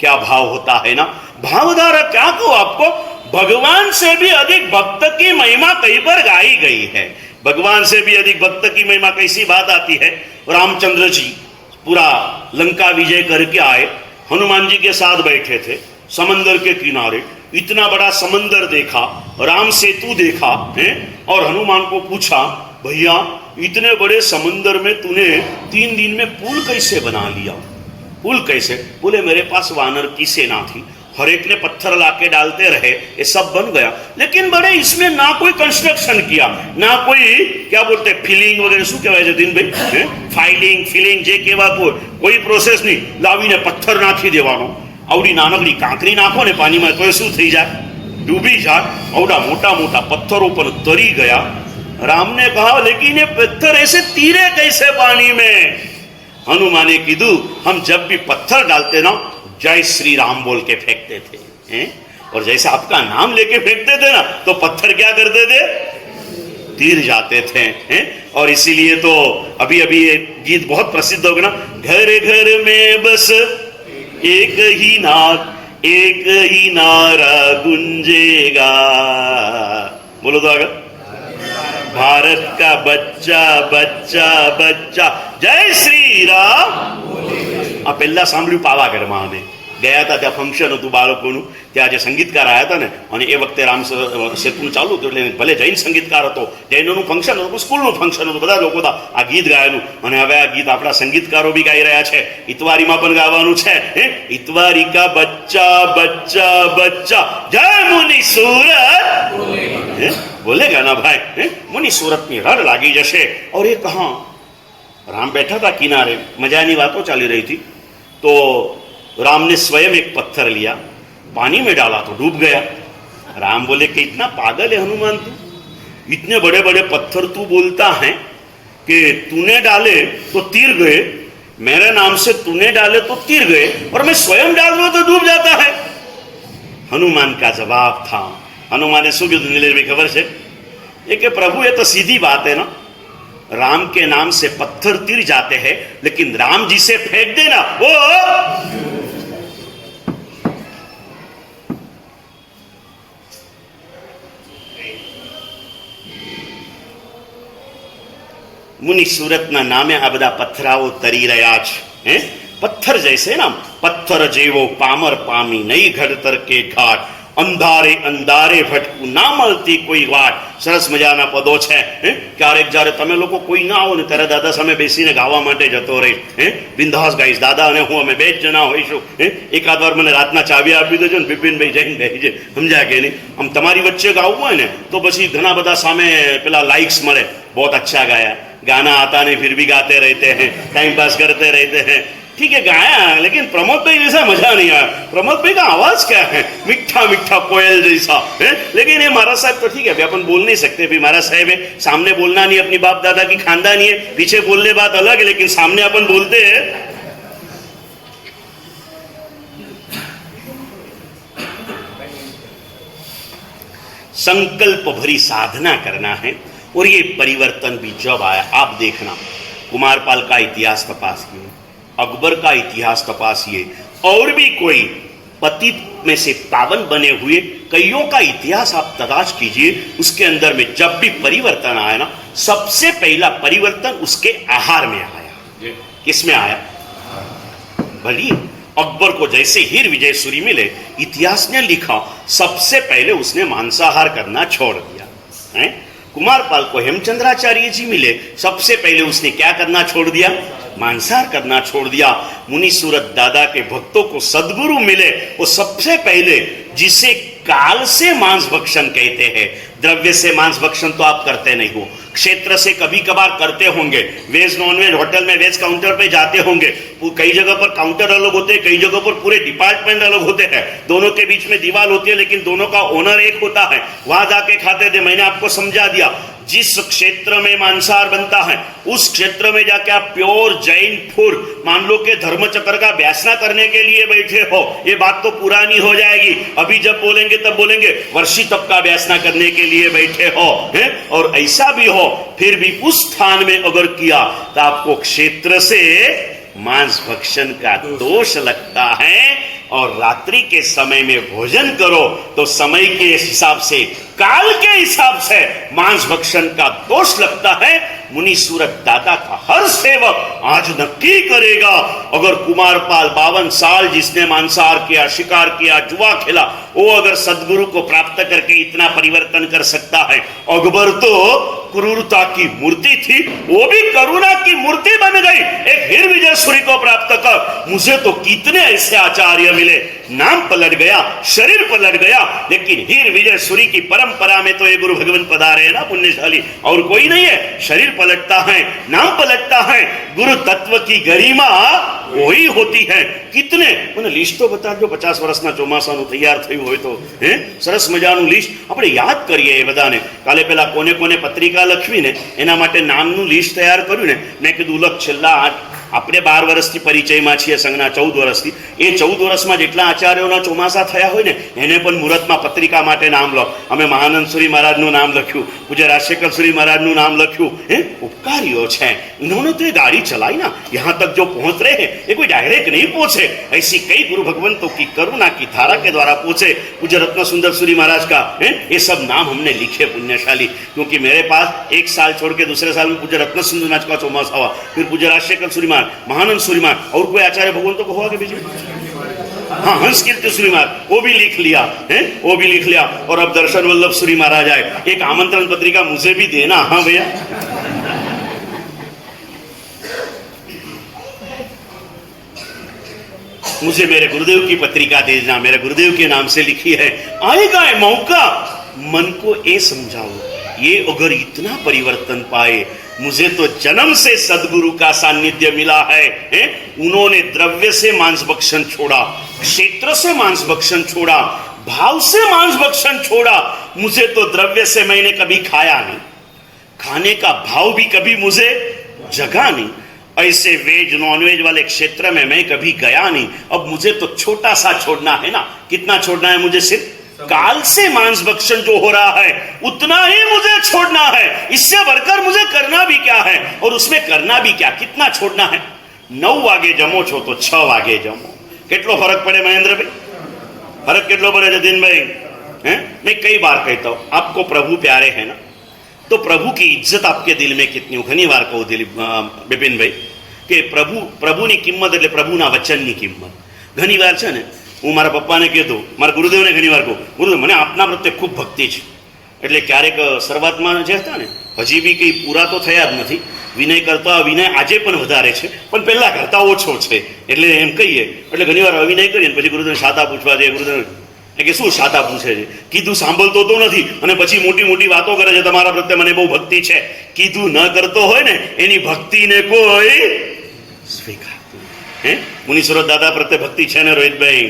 क्या भाव होता है ना, भावधारा क्या को आपको, भगवान से भी अधिक भक्त की महिमा कहीं पर गाई गई है। भगवान से भी अधिक भक्त की महिमा कैसी बात आती है। रामचंद्र जी पूरा लंका विजय करके आए, हनुमान जी के साथ बैठे थे समंदर के किनारे, इतना बड़ा समंदर देखा, राम सेतु देखा है, और हनुमान को पूछा, भैया इतने बड़े समंदर में तूने 3 दिन में पुल कैसे बना लिया? पुल कैसे? बोले मेरे पास वानर की सेना थी, हर एक ने पत्थर लाके डालते रहे, ये सब बन गया। लेकिन बड़े इसमें ना कोई कंस्ट्रक्शन किया, ना कोई क्या बोलते फिलिंग वगैरह, शू कहेवाय दिन भाई, फाइलिंग फिलिंग जे केवा कोई प्रोसेस नहीं, लावीने पत्थर नाखी देवानो। आवड़ी नानकड़ी कांकरी नाखो ने पानी में तो शू थई जाए, डूबी जाए। आवड़ा मोटा मोटा पत्थरों पर तरी गया। राम ने कहा लेकिन ये पत्थर ऐसे तीरे कैसे पानी में? हनुमान ने कीधु, हम जब भी पत्थर डालते ना जय श्री राम बोल के फेंकते थे, और जैसे आपका नाम लेके फेंकते थे ना, तो पत्थर क्या करते थे? तीर जाते थे। और इसीलिए तो अभी अभी ये गीत बहुत प्रसिद्ध हो गया ना, घर घर में बस एक ही नाद, एक ही नारा गुंजेगा। बोलो तो अगर, भारत का बच्चा बच्चा बच्चा जय श्री राम। આ પહેલા સાંભળ્યું પાવાગઢમાં અમે ગયા હતા, ત્યાં ફંક્શન હતું બાળકોનું, ત્યાં જે સંગીતકાર આવ્યા હતા ને, અને એ વખતે રામ સેતુનું ચાલુ હતું, એટલે ભલે જૈન સંગીતકાર હતો, જૈનોનું ફંક્શન હતું, સ્કૂલનું ફંક્શન હતું, બધા લોકો હતા આ ગીત ગાયેલું, અને હવે આ ગીત આપણા સંગીતકારો બી ગાઈ રહ્યા છે, ઇતવારીમાં પણ ગાવાનું છે। ઇતવારી કા બચ્ચા બચ્ચા બચ્ચા જય મુનિ સુરત, બોલેગા ના ભાઈ, મુનિ સુરતની રડ લાગી જશે। और ये कहाँ राम बैठा था किनारे, मजानी बातों चली रही थी, तो राम ने स्वयं एक पत्थर लिया, पानी में डाला तो डूब गया। राम बोले कि इतना पागल है हनुमान तू, इतने बड़े बड़े पत्थर तू बोलता है कि तूने डाले तो तीर गए, मेरे नाम से तूने डाले तो तीर गए, और मैं स्वयं डाल दूं तो डूब जाता है। हनुमान का जवाब था, हनुमान ने शू कीधुं नीलेश भाई खबर है? ये कि प्रभु ये तो सीधी बात है ना, राम के नाम से पत्थर तीर जाते हैं, लेकिन राम जी से फेंक देना वो मुनि सूरत ना नामे आ बधा पत्थराओ तरी रहा है। पत्थर जैसे ना, पत्थर जेवो पामर पामी नहीं घड़तर के घाट, અંધારે અંધારે ભટકું, ના મળતી કોઈ વાટ. સરસ મજાના પદો છે. ક્યારેક જ્યારે તમે લોકો કોઈ ના આવો ને ત્યારે દાદા સામે બેસીને ગાવા માટે જતો રહીશ. બિંદાસ ગાઈશ. દાદા અને હું અમે 2 જ જણા હોઈશું. એકાદ વાર મને રાતના ચાવી આપી દેજો ને બિપિનભાઈ જઈને બેસી. સમજ્યા કે નહીં? આમ તમારી વચ્ચે ગાવું હોય ને તો પછી ઘણા બધા સામે પેલા લાઇક્સ મળે, बहुत अच्छा गाया, गाना आता नहीं फिर भी गाते रहते हैं, टाइम पास करते रहते हैं. ठीक है गाया, लेकिन प्रमोद भाई जैसा मजा नहीं आया. प्रमोद भाई का आवाज क्या है, मीठा मीठा कोयल जैसा है. लेकिन ये महाराज साहब तो ठीक है, अभी अपन बोल नहीं सकते. भी महाराज साहब है, सामने बोलना नहीं, अपनी बाप दादा की खानदानी है, पीछे बोलने बात अलग है, लेकिन सामने अपन बोलते हैं. संकल्प भरी साधना करना है. और ये परिवर्तन भी जब आया, आप देखना, कुमारपाल का इतिहास तपासिए, अकबर का इतिहास तपासिए, और भी कोई पतित में से पावन बने हुए कईयों का इतिहास आप तलाश कीजिए. उसके अंदर में जब भी परिवर्तन आया ना, सबसे पहला परिवर्तन उसके आहार में आया. किसमें आया? भली अकबर को जैसे हीर विजय सूरी मिले, इतिहास ने लिखा सबसे पहले उसने मांसाहार करना छोड़ दिया है. कुमारपाल को हेमचंद्राचार्य जी मिले, सबसे पहले उसने क्या करना छोड़ दिया? मांसाहार करना छोड़ दिया. मुनि सूरत दादा के भक्तों को सदगुरु मिले, वो सबसे पहले जिसे काल से मांस भक्षण कहते हैं, द्रव्य से मांस भक्षण तो आप करते नहीं हो, क्षेत्र से कभी कभार करते होंगे. वेज नॉनवेज होटल में वेज काउंटर पे जाते होंगे, कई जगह पर काउंटर अलग होते हैं, कई जगह पर पूरे डिपार्टमेंट अलग होते हैं, दोनों के बीच में दीवार होती है, लेकिन दोनों का ओनर एक होता है. वहां जाके खाते थे. मैंने आपको समझा दिया, जिस क्षेत्र में मांसाहार बनता है उस क्षेत्र में जाके आप प्योर जैन फूड, मान लो कि धर्मचक्र का व्यासना करने के लिए बैठे हो, ये बात तो पुरानी हो जाएगी. अभी जब बोलेंगे तब बोलेंगे वर्षी तप का व्यासना करने के लिए बैठे हो, हैं? और ऐसा भी हो, फिर भी उस स्थान में अगर किया तो आपको क्षेत्र से मांस भक्षण का दोष लगता है. और रात्रि के समय में भोजन करो तो समय के हिसाब से, काल के हिसाब से मांस भक्षण का दोष लगता है. मुनि सूरत दादा का हर सेवक आज नक्की करेगा, अगर कुमारपाल 52 साल जिसने मांसाहार किया, शिकार किया, जुआ खेला, वो अगर सदगुरु को प्राप्त करके इतना परिवर्तन कर सकता है, अकबर तो क्रूरता की मूर्ति थी, वो भी करुणा की मूर्ति बन गई. एक हीर विजय सूरी को प्राप्त कर, मुझे तो कितने ऐसे आचार्य मिले, नाम पलट गया, शरीर पलट गया, लेकिन हीर विजय सूरी की परंपरा में तो ये गुरु भगवान पधारे है ना, पुण्यशाली, और कोई नहीं है. शरीर पलटता है, नाम पलटता है, गुरु तत्व की गरिमा वही होती है. कितने મને લિસ્ટ તો બતાજો, 50 વર્ષના ચોમાસાનું તૈયાર થયું હોય તો, સરસ મજાનું લિસ્ટ આપણે યાદ કરીએ એ બધાને. કાલે પેલા કોને કોને પત્રિકા લખવીને એના માટે નામનું લિસ્ટ તૈયાર કર્યું ને, મેં કીધું લખ, છેલ્લા આપણે 12 વર્ષથી પરિચયમાં છીએ, સંઘના 14 વર્ષથી, એ 14 વર્ષમાં જેટલા આચાર્યોના ચોમાસા થયા હોય ને, એને પણ મુહૂર્તમાં પત્રિકા માટે નામ લો. અમે મહાનંદ સુરી મહારાજનું નામ લખ્યું, પૂજ્ય રાજશેખર સુરી મહારાજનું નામ લખ્યું. ઉપકારીઓ છે, इन्होंने तो ये गाड़ी चलाई ना, यहाँ तक जो पहुंच रहे हैं ये कोई डायरेक्ट नहीं पहुंचे, ऐसी कई गुरु भगवंतों की करुणा की धारा के द्वारा पहुंचे. पूज्य रत्न सुंदर सूरी महाराज का ये सब नाम हमने लिखे, पुण्यशाली. क्योंकि मेरे पास एक साल छोड़ के दूसरे साल में पूज्य रत्न सुंदर महाराज का चौमासा हुआ, फिर पूज्य राजशेखर सूरी महाराज, महानंद सूरी महाराज, और कोई आचार्य भगवंतों को हुआ के बीच में? हाँ, हंस कीर्ति सूरी महाराज, वो भी लिख लिया है, वो भी लिख लिया. और अब दर्शन वल्लभ सूरी महाराज आए, एक आमंत्रण पत्रिका मुझे भी देना. हाँ भैया, मुझे मेरे गुरुदेव की पत्रिका देना, मेरे गुरुदेव के नाम से लिखी है. आएगा है मौका, मन को ये समझाओ, ये अगर इतना परिवर्तन पाए, मुझे तो जन्म से सदगुरु का सानिध्य मिला है. उन्होंने द्रव्य से मांस भक्षण छोड़ा, क्षेत्र से मांस भक्षण छोड़ा, भाव से मांस भक्षण छोड़ा. मुझे तो द्रव्य से मैंने कभी खाया नहीं, खाने का भाव भी कभी मुझे जगा नहीं. ऐसे वेज नॉनवेज वाले क्षेत्र में मैं कभी गया नहीं. अब मुझे तो छोटा सा छोड़ना है ना, कितना छोड़ना है मुझे? सिर्फ काल से मांस भक्षण जो हो रहा है उतना ही मुझे छोड़ना है. इससे बढ़कर मुझे करना भी क्या है, और उसमें करना भी क्या, कितना छोड़ना है? 9 वागे जमो छो तो 6 वागे जमो. કેટલો ફરક પડે મહેન્દ્રભાઈ? ફરક કેટલો પડે જતીનભાઈ? मैं कई बार कहता हूं, आपको प्रभु प्यारे है ना, तो प्रभु की इज्जत आपके दिल में कितनी हो? घनी बार कहूं बिपिन भाई કે પ્રભુની કિંમત એટલે પ્રભુના વચનની કિંમત. ઘણી વાર છે ને હું મારા પપ્પાને કીધું, મારા ગુરુદેવને ઘણી વાર કહું, ગુરુદેવ મને આપના પ્રત્યે ખૂબ ભક્તિ છે. એટલે ક્યારેક શરૂઆતમાં જે હતા ને, હજી બી કંઈ પૂરા તો થયા જ નથી. વિનય કરતા વિનય આજે પણ વધારે છે, પણ પહેલાં કરતાં ઓછો છે. એટલે એમ કહીએ એટલે ઘણી વાર અવિનય કરીએ, પછી ગુરુદેવ સાદા પૂછવા દે. ગુરુદેવ કે શું સાદા પૂછે છે? કીધું સાંભળતો તો નથી અને પછી મોટી મોટી વાતો કરે છે, તમારા પ્રત્યે મને બહુ ભક્તિ છે. કીધું ન કરતો હોય ને એની ભક્તિને કોઈ સ્વીકારતું. મુનીશ્વર દાદા પ્રત્યે ભક્તિ છે ને રોહિતભાઈ?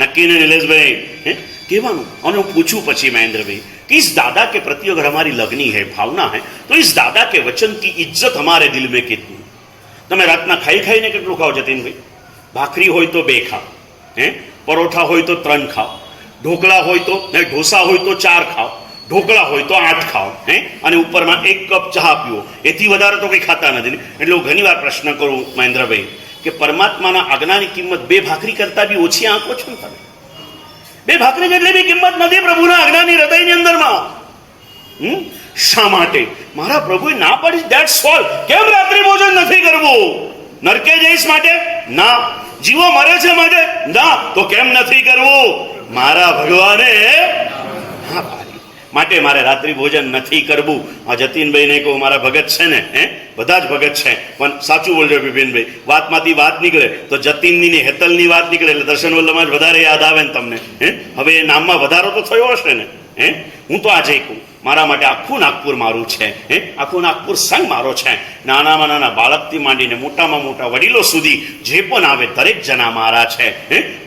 નક્કી ને નિલેશભાઈ? કહેવાનું. અને હું પૂછું પછી મહેન્દ્રભાઈ कि इस दादा के प्रति अगर हमारी लगनी है, भावना है, तो इस दादा के वचन की इज्जत हमारे दिल में कितनी? તમે રાતના ખાઈ ખાઈને કેટલું ખાઓ જતીનભાઈ? ભાખરી હોય તો 2 ખાઓ, પરોઠા હોય તો 3 ખાઓ, ઢોકળા હોય તો ઢોસા હોય તો 4 ખાઓ, ઢોકળા હોય તો 8 ખાઓ, અને ઉપરમાં 1 કપ ચા પીવો. એથી વધારે તો કંઈ ખાતા નથી. એટલે હું ઘણી વાર પ્રશ્ન કરું મહેન્દ્રભાઈ કે પરમાત્માના આજ્ઞાની કિંમત 2 ભાખરી કરતા બી ઓછી આંકો છો ને તમે? 2 ભાખરી જેટલી બી કિંમત નથી પ્રભુના આજ્ઞાની હૃદયની અંદરમાં. શા માટે? મારા પ્રભુએ ના પાડી. That's all. કેમ રાત્રિ ભોજન નથી કરવું? નરકે જઈશ માટે? ના. જીવો મરે છે માટે? ના. તો કેમ નથી કરવું? મારા ભગવાને હા પાડી માટે મારે રાત્રિ ભોજન નથી કરવું. આ જતીનભાઈને કહું, મારા ભગત છે ને, બધા જ ભગત છે, પણ સાચું બોલજો બિપિનભાઈ, વાતમાંથી વાત નીકળે તો જતીનની હેતલની વાત નીકળે એટલે દર્શન વલ્લભમાં જ વધારે યાદ આવે ને તમને. હવે એ નામમાં વધારો તો થયો હશે ને. હું તો આજે કહું, મારા માટે આખું નાગપુર મારું છે. આખું નાગપુર સંઘ મારો છે. નાનામાં નાના બાળકથી માંડીને મોટામાં મોટા વડીલો સુધી જે પણ આવે દરેક જણા મારા છે.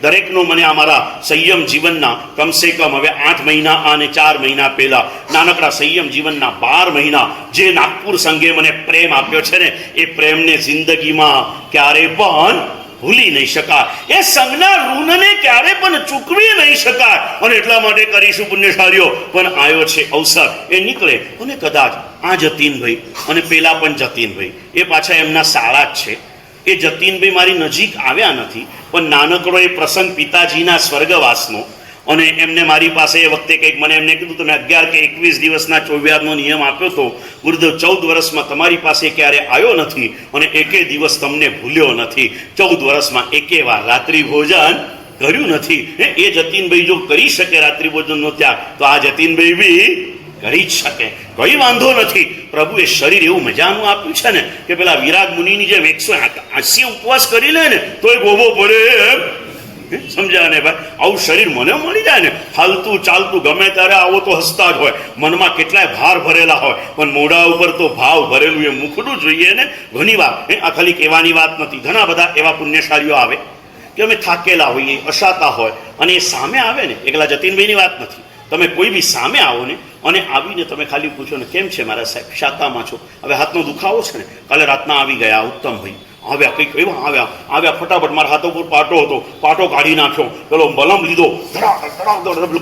દરેકનો મને અમારા સંયમ જીવનના કમસે કમ હવે 8 મહિના અને 4 મહિના પહેલા નાનકડા સંયમ જીવનના 12 મહિના જે નાગપુર સંઘે મને પ્રેમ આપ્યો છે ને, એ પ્રેમને જિંદગીમાં ક્યારે પણ ભૂલી નહીં શકાય. એ સંઘના ઋણને ક્યારે પણ ચૂકવી નહીં શકાય. અને એટલા માટે કરીશું પુણ્યશાળીઓ. પણ આવ્યો છે અવસર, એ નીકળે અને કદાચ આ જતીનભાઈ અને પેલા પણ જતીનભાઈ, એ પાછા એમના શાળા જ છે. એ જતીનભાઈ મારી નજીક આવ્યા નથી, પણ નાનકડો એ પ્રસંગ પિતાજીના સ્વર્ગવાસનો, અને એમને મારી પાસે એ વખતે કંઈક મને એમને કીધું, તમે 11 કે 21 દિવસના ચોવ્યારનો નિયમ આપ્યો હતો ગુરુદેવ, 14 વર્ષમાં તમારી પાસે ક્યારે આવ્યો નથી અને એકે દિવસ તમને ભૂલ્યો નથી. 14 વર્ષમાં એકે વાર રાત્રિ ભોજન કર્યું નથી. એ જતીનભાઈ જો કરી શકે રાત્રિ ભોજનનો ત્યાગ, તો આ જતીનભાઈ બી કરી જ શકે. કઈ વાંધો નથી. પ્રભુએ શરીર એવું મજાનું આપ્યું છે ને કે પેલા વિરાગ મુનિની જેમ 180 ઉપવાસ કરી લે ને તો એ ગોબો પડે એમ. સમજ્યા ને ભાઈ? આવું શરીર મને મળી જાય ને, હાલતું ચાલતું ગમે ત્યારે આવો તો હસતા જ હોય. મનમાં કેટલાય ભાર ભરેલા હોય, પણ મોઢા ઉપર તો ભાવ ભરેલું એ મુખડું જોઈએ ને. ઘણી વાર આ ખાલી કહેવાની વાત નથી. ઘણા બધા એવા પુણ્યશાળીઓ આવે કે અમે થાકેલા હોઈએ, અશાતા હોય, અને એ સામે આવે ને, એકલા જતીનભાઈની વાત નથી, તમે કોઈ બી સામે આવો ને અને આવીને તમે ખાલી પૂછો ને, કેમ છે મારા સાહેબ? શાતામાં છો? હવે હાથનો દુખાવો છે ને? કાલે રાતના આવી ગયા ઉત્તમભાઈ, આવ્યા કંઈક એવા આવ્યા ફટાફટ મારા હાથ ઉપર પાટો હતો, પાટો કાઢી નાખ્યો, પેલો મલમ લીધો,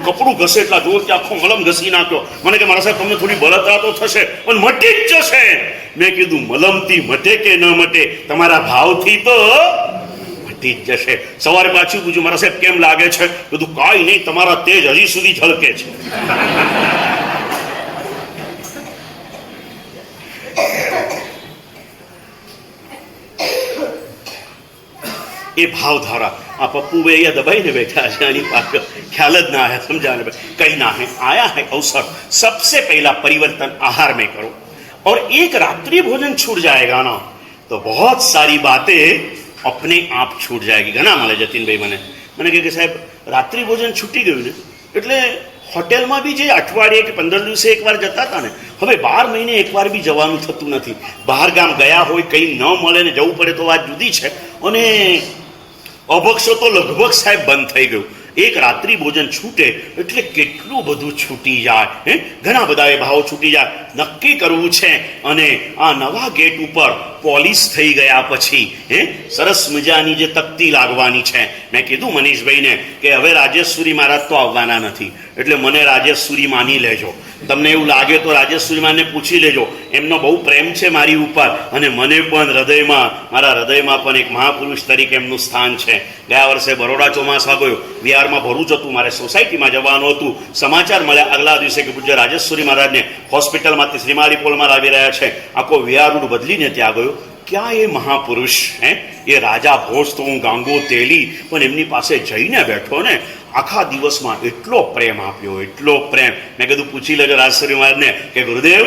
કપડું ઘસે એટલા જોરથી આખો મલમ ઘસી નાખ્યો. મને કે મારા સાહેબ તમને થોડી બળતરા તો થશે પણ મટી જ જશે. મેં કીધું મલમથી મટે કે ન મટે, તમારા ભાવથી તો મટી જ જશે. સવારે પાછું પૂછ્યું, મારા સાહેબ કેમ લાગે છે? કીધું કાંઈ નહીં, તમારા તેજ હજી સુધી ઝળકે છે. એ ભાવધારા આ पप्पू भाई या दबाई ने बैठा है, पास ख्याल ना है, समझा कहीं ना है, आया है अवसर. सबसे पहला परिवर्तन आहार में करो और एक रात्रि भोजन छूट जाएगा ना तो बहुत सारी बातें अपने आप छूट जाएगी. घना મળે જતીનભાઈ મને કહે કે સાહેબ રાત્રિ ભોજન છૂટી ગયું ને એટલે હોટેલમાં બી જે અઠવાડિયે કે 15 દિવસે એકવાર જતા હતા ને, હવે 12 મહિને એકવાર બી જવાનું થતું નથી. બહાર ગામ ગયા હોય, કંઈ ન મળે ને જવું પડે તો વાત જુદી છે. અને અભક્ષો તો લગભગ સાહેબ બંધ થઈ ગયું. એક રાત્રિ ભોજન છૂટે એટલે કેટલું બધું છૂટી જાય. ઘણા બધા એ ભાવો છૂટી જાય. નક્કી કરવું છે. અને આ નવા ગેટ ઉપર પોલિશ થઈ ગયા પછી સરસ મજાની જે તકતી લાગવાની છે. મેં કીધું મનીષભાઈને કે હવે રાજેશ્વરી મહારાજ તો આવવાના નથી, એટલે મને રાજેશ્વરી માની લેજો. તમને એવું લાગે તો રાજેશ્વરી માને પૂછી લેજો. એમનો બહુ પ્રેમ છે મારી ઉપર, અને મને પણ હૃદયમાં, મારા હૃદયમાં પણ એક મહાપુરુષ તરીકે એમનું સ્થાન છે. ગયા વર્ષે બરોડા ચોમાસા ગયો, વિહારમાં ભરૂચ હતું, મારે સોસાયટીમાં જવાનું હતું. સમાચાર મળ્યા આગલા દિવસે કે પૂજ્ય રાજેશ્વરી મહારાજને હોસ્પિટલમાંથી શ્રીમાળી પોલમાં લાવી રહ્યા છે. આખો વિહાર રૂટ બદલીને ત્યાં ગયો. ક્યાં એ મહાપુરુષ એ રાજા ભોજ તો હું ગાંગો તેલી, પણ એમની પાસે જઈને બેઠો ને આખા દિવસમાં એટલો પ્રેમ આપ્યો, એટલો પ્રેમ. મેં કીધું પૂછી લેજો રાજશ્રી મહારાજને કે ગુરુદેવ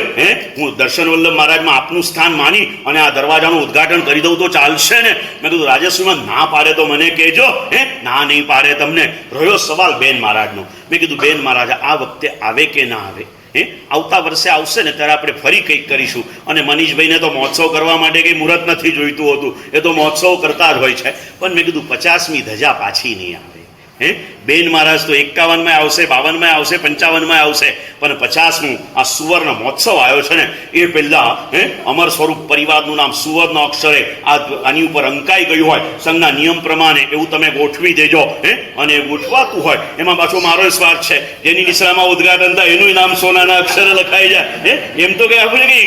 હું દર્શન વલ્લભ મહારાજમાં આપનું સ્થાન માની અને આ દરવાજાનું ઉદ્ઘાટન કરી દઉં તો ચાલશે ને? મેં કીધું રાજશ્રીમાં ના પાડે તો મને કહેજો. ના નહીં પાડે તમને. રહ્યો સવાલ બેન મહારાજનો. મેં કીધું બેન મહારાજ આ વખતે આવે કે ના આવે? આવતા વર્ષે આવશે ને ત્યારે આપણે ફરી કંઈક કરીશું. અને મનીષભાઈને તો મહોત્સવ કરવા માટે કંઈ મુહૂર્ત નથી જોઈતું હતું, એ તો મહોત્સવ કરતા જ હોય છે. પણ મેં કીધું 50મી ધજા પાછી નહીં આવે. બેન મહારાજ તો 51માં આવશે, 52માં આવશે, 55માં આવશે, પણ 50મું આ સુવર્ણ મહોત્સવ આવ્યો છે ને એ પહેલા અમર સ્વરૂપ પરિવારનું નામ સુવર્ણ અક્ષરે આની ઉપર અંકાઈ ગયું હોય સંઘના નિયમ પ્રમાણે, એવું તમે ગોઠવી દેજો. અને ગોઠવાતું હોય એમાં પાછો મારો સ્વાર્થ છે. જેની નિશાળમાં ઉદઘાટન થાય એનું નામ સોનાના અક્ષરે લખાઈ જાય. એમ તો કે આપણે કઈ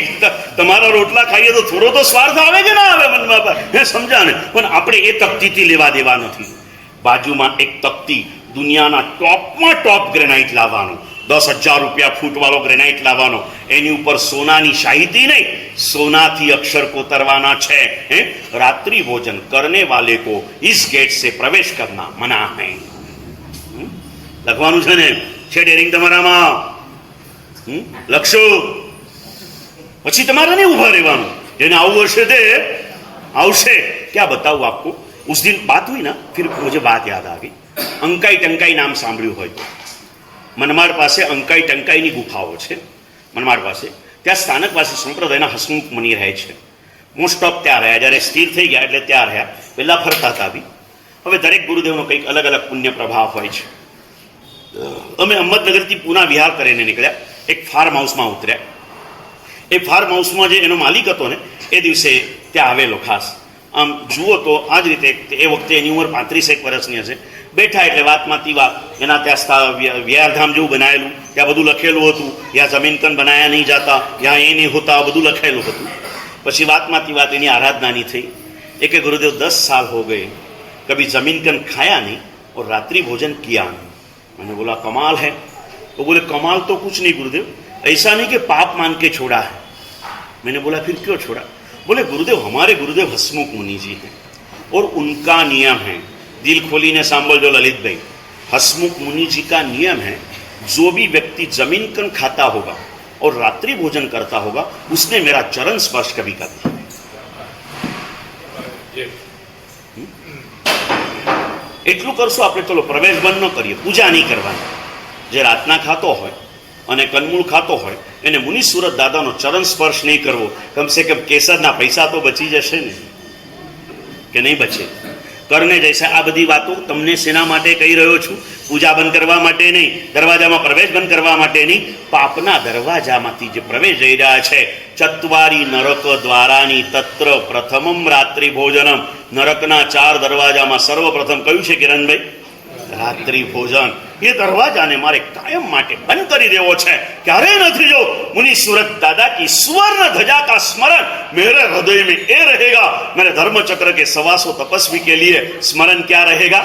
તમારા રોટલા ખાઈએ તો થોડો તો સ્વાર્થ આવે કે ના આવે મનમાં? સમજા ને? પણ આપણે એ તકતીથી લેવા દેવા નથી. બાજુમાં એક તકતી દુનિયાના ટોપમાં ટોપ ગ્રેનાઇટ લાવવાનું, 10,000 રૂપિયા ફૂટવાળો ગ્રેનાઇટ લાવવાનો, એની ઉપર સોનાની શાહીતી નહીં, સોનાથી અક્ષર કોતરવાના છે. રાત્રિ ભોજન કરને વાલે કો ઇસ ગેટ સે પ્રવેશ કરના મના હૈ. લખવાનું છે ને? છે ડેરિંગ તમારામાં? લખશો પછી તમારે નહીં ઉભા રહેવાનું. જેને આવું હશે તે આવશે. क्या बताऊं आपको, उस दिन बात हुई ना, फिर मुझे बात याद आ गई. अंकाई टंकाई नाम सांभळ्યું હોય તો મનમાડ પાસે અંકાઈ ટંકાઈની ગુફાઓ છે. મનમાડ પાસે ત્યાં સ્થાનક પાસે સંપ્રદાયના હસમુખ મુનિ રહે છે. મોસ્ટ ઓફ ત્યાં રહ્યા. જ્યારે સ્થિર થઈ ગયા એટલે ત્યાં રહ્યા. પહેલા ફરતા હતા બી. હવે દરેક ગુરુદેવનો કંઈક અલગ અલગ પુણ્ય પ્રભાવ હોય છે. અમે અહમદનગરથી પૂના વિહાર કરીને નીકળ્યા. એક ફાર્મ હાઉસમાં ઉતર્યા. એ ફાર્મ હાઉસમાં જે એનો માલિક હતો ને એ દિવસે ત્યાં આવેલો ખાસ. આમ જુઓ તો આ જ રીતે એ વખતે એની ઉંમર 35 વર્ષની હશે. બેઠા એટલે વાતમાંથી વાત. એના ત્યાં વિહારધામ જેવું બનાવેલું, ત્યાં બધું લખેલું હતું. યા જમીન કન બનાયા નહીં જાતા, યા એ નહીં હોતા, બધું લખેલું હતું. પછી વાતમાંથી વાત એની આરાધનાની થઈ. एक गुरुदेव 10 साल हो गए कभी जमीन कन खाया नहीं और रात्रि भोजन किया नहीं. मैंने बोला कमाल है. वो बोले कमाल तो कुछ नहीं गुरुदेव, ऐसा नहीं कि पाप मान के छोड़ा है. मैंने बोला फिर क्यों छोड़ा? बोले गुरुदेव हमारे गुरुदेव हसमुख मुनि जी हैं और उनका नियम है. दिल खोली ने सांभल जो ललित भाई, हसमुख मुनि जी का नियम है जो भी व्यक्ति जमीन कन खाता होगा और रात्रि भोजन करता होगा उसने मेरा चरण स्पर्श कभी करना. એટલું કરશું આપણે. ચલો પ્રવેશ બંધ ન કરીએ, પૂજા નહીં કરવાની. જે રાતના ખાતો હોય અને કંદમૂળ ખાતો હોય એને મુનિ સુરત દાદાનો ચરણ સ્પર્શ નહીં કરવો. કમસે કમ કેસરના પૈસા તો બચી જશે ને, કે નહીં બચે? કરને જૈસે આ બધી વાતો તમને શેના માટે કહી રહ્યો છું? પૂજા બંધ કરવા માટે નહીં, દરવાજામાં પ્રવેશ બંધ કરવા માટે નહીં. પાપના દરવાજામાંથી જે પ્રવેશ જઈ રહ્યા છે, ચત્વારી નરક દ્વારાની તત્ર પ્રથમમ રાત્રિ ભોજનમ. નરકના 4 દરવાજામાં સર્વપ્રથમ કયું છે કિરણભાઈ? રાત્રિ ભોજન. એ દરવાજાને મારે કાયમ માટે બંધ કરી દેવો છે. ક્યારે નથી જો मुनि सूरत दादा की सुवर्ण ध्वजा का स्मरण मेरे हृदय में ये रहेगा. मेरे धर्म चक्र के 125 तपस्वी के लिए स्मरण क्या रहेगा?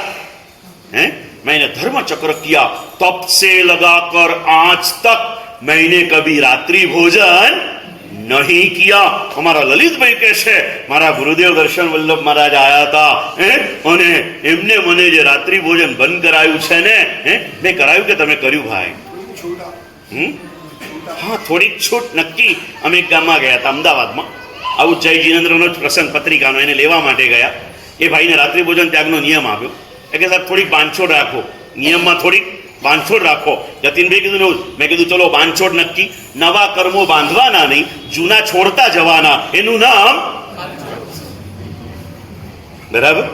हैं? मैंने धर्म चक्र किया तब से लगाकर आज तक मैंने कभी रात्रि भोजन नहीं किया. हमारा ललितભાઈ કહે છે મારા ગુરુદેવ દર્શન વલ્લભ મહારાજ આયા હતા અને એમને મને જે રાત્રિ ભોજન બંધ કરાયું છે ને, મેં કરાયું કે તમે કર્યું ભાઈ? હા, થોડીક છૂટ નક્કી. અમે એક ગામમાં ગયા હતા અમદાવાદમાં, આવું જય જીનેન્દ્રનો જ પ્રસંગ પત્રિકાનો, એને લેવા માટે ગયા. એ ભાઈને રાત્રિ ભોજન ત્યાગનો નિયમ આવ્યો. એ કે સાહેબ થોડીક બાંધછોડ રાખો, નિયમમાં થોડીક બાંધછોડ રાખો. જતીનભાઈ કીધું ને, મેં કીધું ચલો બાંધછોડ નક્કી. નવા કર્મો બાંધવાના નહીં, જૂના છોડતા જવાના, એનું નામ બરાબર.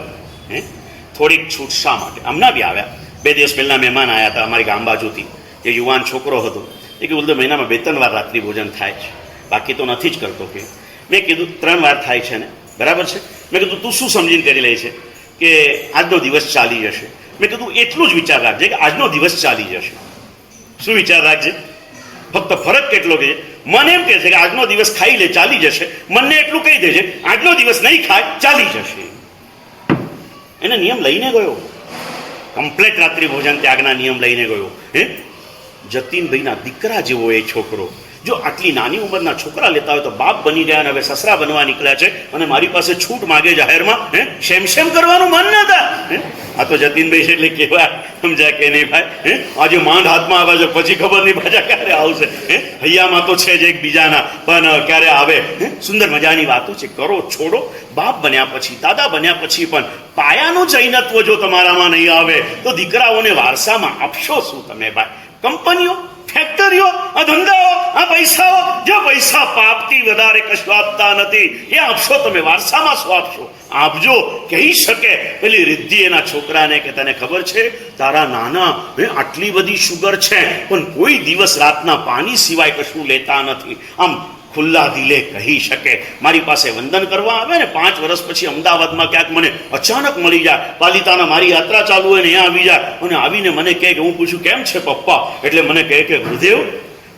થોડીક છૂટ શા માટે? હમણાં બી આવ્યા 2 દિવસ પહેલા મહેમાન આવ્યા હતા અમારી ગામ બાજુથી. જે યુવાન છોકરો હતો એ કે બોલતો મહિનામાં 2-3 વાર રાત્રિ ભોજન થાય છે, બાકી તો નથી જ કરતો. કે મેં કીધું 3 વાર થાય છે ને, બરાબર છે. મેં કીધું તું શું સમજીને કરી લે છે કે આજનો દિવસ ચાલી જશે? મેં કીધું એટલું જ વિચાર રાખજે કે આજનો દિવસ ચાલી જશે. શું વિચાર રાખજે? ફક્ત ફરક કેટલો કે મન એમ કહે છે કે આજનો દિવસ ખાઈ લે ચાલી જશે, મનને એટલું કહી દેજે આજનો દિવસ નહીં ખાય ચાલી જશે. એને નિયમ લઈને ગયો, કમ્પ્લેટ રાત્રિ ભોજન ત્યાગના નિયમ લઈને ગયો. જતીનભાઈના દીકરા જેવો એ છોકરો જો આટલી નાની ઉંમરના છોકરા લેતા હોય તો બાપ બની ગયા અને હવે સસરા બનવા નીકળ્યા છે અને મારી પાસે છૂટ માગે જાહેરમાં, શેમ શેમ કરવાનું મન ન થાય. આ તો જતીનભાઈ છે એટલે કેવા સમજ્યા કે નહીં ભાઈ? આજે માંડ હાથમાં આવે છે, પછી ખબર નહીં પાછા ક્યારે આવશે. હૈયામાં તો છે જ એકબીજાના, પણ ક્યારે આવે. સુંદર મજાની વાતો છે. કરો છોડો. બાપ બન્યા પછી, દાદા બન્યા પછી પણ પાયાનું ચૈનત્વ જો તમારામાં નહીં આવે તો દીકરાઓને વારસામાં આપશો શું તમે ભાઈ? કંપનીઓ, ફેક્ટરીઓ, આ ધંધાઓ, આ પૈસાઓ, જો પૈસા પાપથી વધારે કશું આપતા નથી, એ આપશો તમે. વારસામાં શું આપશો? આપજો. કહી શકે પેલી રિદ્ધિ એના છોકરાને કે તને ખબર છે તારા નાના આટલી બધી શુગર છે પણ કોઈ દિવસ રાતના પાણી સિવાય કશું લેતા નથી. આમ ખુલ્લા દિલે કહી શકે. મારી પાસે વંદન કરવા આવે ને 5 વર્ષ પછી અમદાવાદમાં ક્યાંક મને અચાનક મળી જાય, પાલિતાના મારી યાત્રા ચાલુ હોય ને અહીંયા આવી જાય અને આવીને મને કહે કે હું પૂછું કેમ છે પપ્પા, એટલે મને કહે કે ગુરુદેવ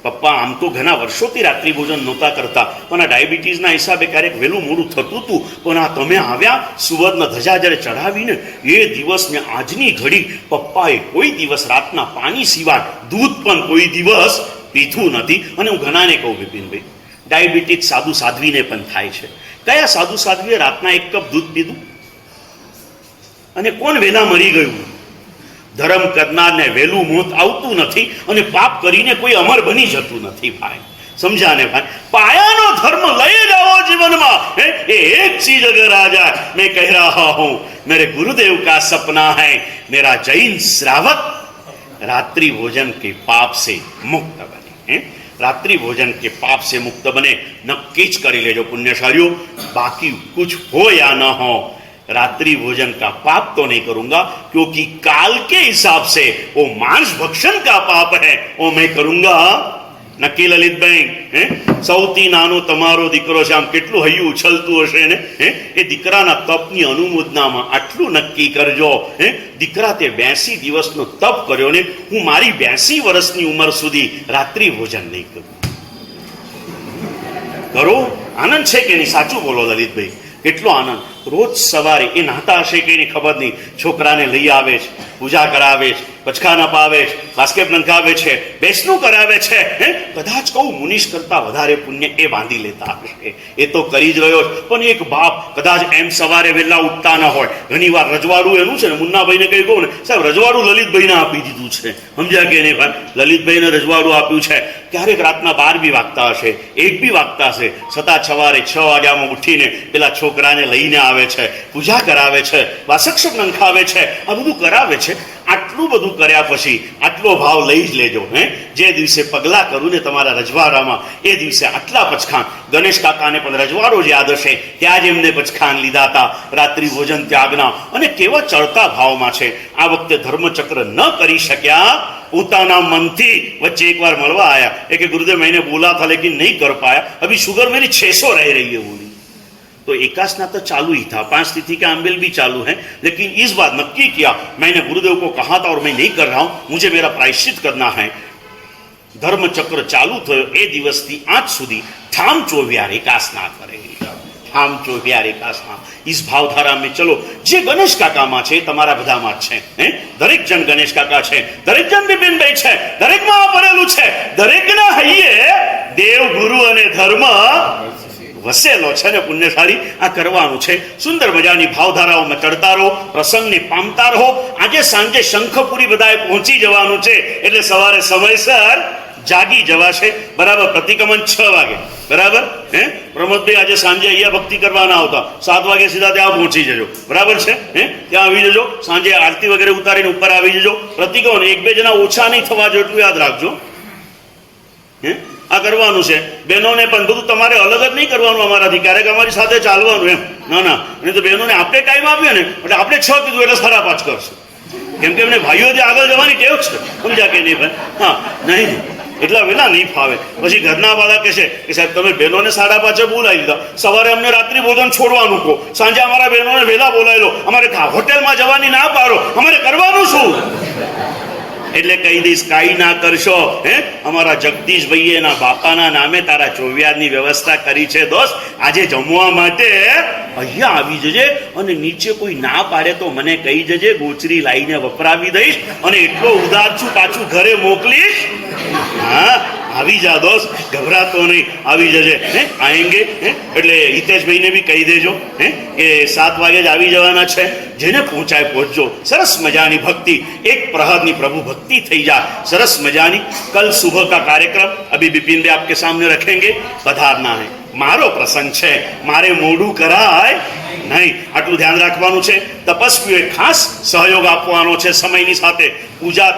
પપ્પા આમ તો ઘણા વર્ષોથી રાત્રિ ભોજન નહોતા કરતા પણ આ ડાયાબિટીસના હિસાબે ક્યારેક વહેલું મોડું થતું હતું, પણ આ તમે આવ્યા સુવર્ણ ધજા જ્યારે ચઢાવીને એ દિવસને આજની ઘડી પપ્પાએ કોઈ દિવસ રાતના પાણી સિવાય દૂધ પણ કોઈ દિવસ પીધું નથી. અને હું ઘણાને કહું વિપિનભાઈ, ડાયાબિટીસ સાધુ સાધ્વીને પણ થાય છે. કયા સાધુ સાધ્વીએ રાતના 1 કપ દૂધ પીધું? અને કોણ વહેલા મરી ગયું? ધર્મ કરનારને વહેલું મોત આવતું નથી અને પાપ કરીને કોઈ અમર બની જતું નથી ભાઈ. સમજા ને ભાઈ? પાયાનો ધર્મ લઈ જાઓ જીવનમાં. એ એક ચીज अगर आ जाए, मैं कह रहा हूं मेरे गुरुदेव का सपना है मेरा जैन श्रावक रात्रि भोजन के पाप से मुक्त बने. रात्रि भोजन के पाप से मुक्त बने. नक्की ज કરી લેજો पुण्यशालियों, बाकी कुछ हो या न हो रात्रि भोजन का पाप तो नहीं करूंगा क्योंकि काल के हिसाब से वो मांस भक्षण का पाप है वो मैं करूंगा. નક્કી લલિતભાઈ? સૌથી નાનો તમારો દીકરો છે, આમ કેટલું હૈયું ઉછલતું હશે ને. એ દીકરાના તપની અનુમોદનામાં આટલું નક્કી કરજો. દીકરા તે 82 દિવસનો તપ કર્યો ને, હું મારી 82 વર્ષની ઉંમર સુધી રાત્રિ ભોજન નહીં કરું. કરો. આનંદ છે કે નહીં? સાચું બોલો લલિતભાઈ, કેટલો આનંદ. રોજ સવારે એ નાતા હશે કે એની ખબર નહીં, છોકરાને લઈ આવે છે, પૂજા કરાવે છે, પચખાન અપાવે છે, બાસ્કેટ નંખાવે છે, બેસણું કરાવે છે. કદાચ કહું મુનીશ કરતા વધારે પુણ્ય એ બાંધી લેતા હશે. એ તો કરી જ રહ્યો છે. પણ એક બાપ કદાચ એમ સવારે વહેલા ઉઠતા ન હોય, ઘણી વાર રજવાડું એનું છે ને, મુન્નાભાઈને કઈ કહું ને સાહેબ રજવાડું લલિતભાઈને આપી દીધું છે. સમજ્યા કે નહીં ભાઈ? લલિતભાઈને રજવાડું આપ્યું છે. ક્યારેક રાતના 12 બી વાગતા હશે, 1 બી વાગતા હશે, છતાં સવારે 6 વાગ્યામાં ઉઠીને પેલા છોકરાને લઈને આવે છે, પૂજા કરાવે છે, વાસક્ષ નંખાવે છે, આ બધું કરાવે છે. આટલું બધું કર્યા પછી આટલો ભાવ લઈ જ લેજો. જે દિવસે પગલા કરું ને તમારા રજવાડામાં એ દિવસે આટલા પચખાન. ગણેશ કાકાને પણ રજવાડો જ યાદ હશે, ત્યાં જ એમને પચખાન લીધા હતા રાત્રિ ભોજન ત્યાગના. અને કેવા ચડતા ભાવમાં છે. આ વખતે ધર્મચક્ર ન કરી શક્યા, પોતાના મનથી વચ્ચે એકવાર મળવા આયા. એ કે गुरुदेव मैंने बोला था लेकिन नहीं कर पाया, अभी शुगर मेरी 600 रह रही है बोली. तो एकास्ना तो चालू ही था, 5 तिथि का अम्बिल भी चालू है, लेकिन इस बार नक्की किया, मैंने गुरुदेव को कहा था और मैं नहीं कर रहा हूं, मुझे मेरा प्रायश्चित करना है. धर्मचक्र चालू थयो એ દિવસથી આજ સુધી ઠામ ચોવ્યાર એકાસના કરે. ઠામ ચોવ્યાર એકાસના. इस भावधारा में चलो. જે ગણેશ કાકામાં છે તમારા બધામાં છે. દરેક જણ ગણેશ કાકા છે, દરેક જણ બિપિનભાઈ છે, દરેકમાં આ પડેલું છે. દરેકના હૈયે દેવ ગુરુ અને ધર્મ વસેલો છે ને પુણ્યશાળી. આ કરવાનું છે. સુંદર મજાની ભાવધારાઓમાં ચડતા રહો, પ્રસંગને પામતા રહો. આજે સાંજે શંખપુરી બધાએ પહોંચી જવાનું છે એટલે સવારે સમયસર જાગી જવાશે. બરાબર? પ્રતિક્રમણ 6 વાગે. બરાબર? પ્રમોદભાઈ આજે સાંજે અહીંયા ભક્તિ કરવાના આવતા, 7 વાગે સીધા ત્યાં પહોંચી જજો. બરાબર છે? ત્યાં આવી જજો. સાંજે આરતી વગેરે ઉતારીને ઉપર આવી જજો. પ્રતિક્રમણ 1-2 જણા ઓછા નહીં થવા જો, એટલું યાદ રાખજો. આ કરવાનું છે. બહેનોને પણ બધું તમારે અલગ જ નહીં કરવાનું અમારાથી, ક્યારેક અમારી સાથે ચાલવાનું એમ. ના નહીં તો બહેનોને આપણે ટાઈમ આપ્યો ને એટલે આપણે 6 કીધું એટલે 5:30 કરશું. કેમ કે એમને ભાઈઓથી આગળ જવાની ટેવ છે. સમજ્યા કે નહીં ભાઈ? હા, નહીં એટલા વહેલા નહીં ફાવે. પછી ઘરના વાળા કહે છે કે સાહેબ તમે બહેનોને 5:30 બોલાવી દીધા, સવારે અમને રાત્રિ ભોજન છોડવાનું કહો, સાંજે અમારા બહેનોને વહેલા બોલાવી લો, અમારે હોટેલમાં જવાની ના પાડો, અમારે કરવાનું શું? એટલે કહી દઈશ કાંઈ ના કરશો. અમારા જગદીશભાઈ એના બાપાના નામે તારા ચોવ્યારની વ્યવસ્થા કરી છે દોસ્ત. આજે જમવા માટે અહીંયા આવી જજે અને નીચે કોઈ ના પાડે તો મને કહી જજે, ગોચરી લાવીને વપરાવી દઈશ અને એટલો ઉદાર છું પાછું ઘરે મોકલીશ. હા, આવી જા દોસ્ત, ગભરાતો નહીં, આવી જજે. આએંગે એટલે હિતેશભાઈને બી કહી દેજો કે 7 વાગે જ આવી જવાના છે. જેને પહોંચાય પહોંચજો. સરસ મજાની ભક્તિ, એક પ્રહરની પ્રભુ ભક્તિ થઈ જાય, સરસ મજાની. કલ સુબહ કા કાર્યક્રમ અભી બિપિન ભાઈ આપકે સામને રखेंगे, પધારના है. મારો પ્રસંગ છે, મારે મોડું કરાય નહીં, આટલું ધ્યાન રાખવાનું છે. તપસ્વીઓએ ખાસ સહયોગ આપવાનો છે સમયની સાથે. પૂજા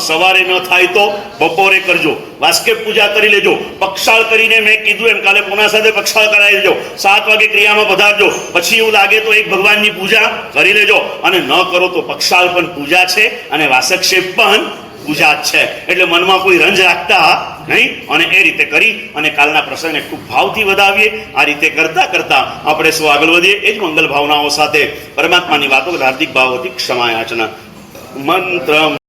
સવારે ન થાય તો બપોરે કરજો, વાસ્કે પૂજા કરી લેજો. પક્ષાળ કરીને મેં કીધું એમ કાલે કોના સાથે પક્ષાળ કરાવી લેજો. 7 વાગે ક્રિયામાં પધારજો. પછી એવું લાગે તો એક ભગવાનની પૂજા કરી લેજો, અને ન કરો તો પક્ષાળ પણ પૂજા છે અને વાસક્ષેપ પણ પૂજા જ છે. એટલે મનમાં કોઈ રંજ રાખતા નહીં, અને એ રીતે કરી અને કાલના પ્રસંગને ખૂબ ભાવથી વધાવીએ. આ રીતે કરતા કરતા આપણે સૌ આગળ વધીએ. એ જ મંગલ ભાવનાઓ સાથે પરમાત્માની વાતો હાર્દિક ભાવોથી ક્ષમા યાચના. મંત્રમ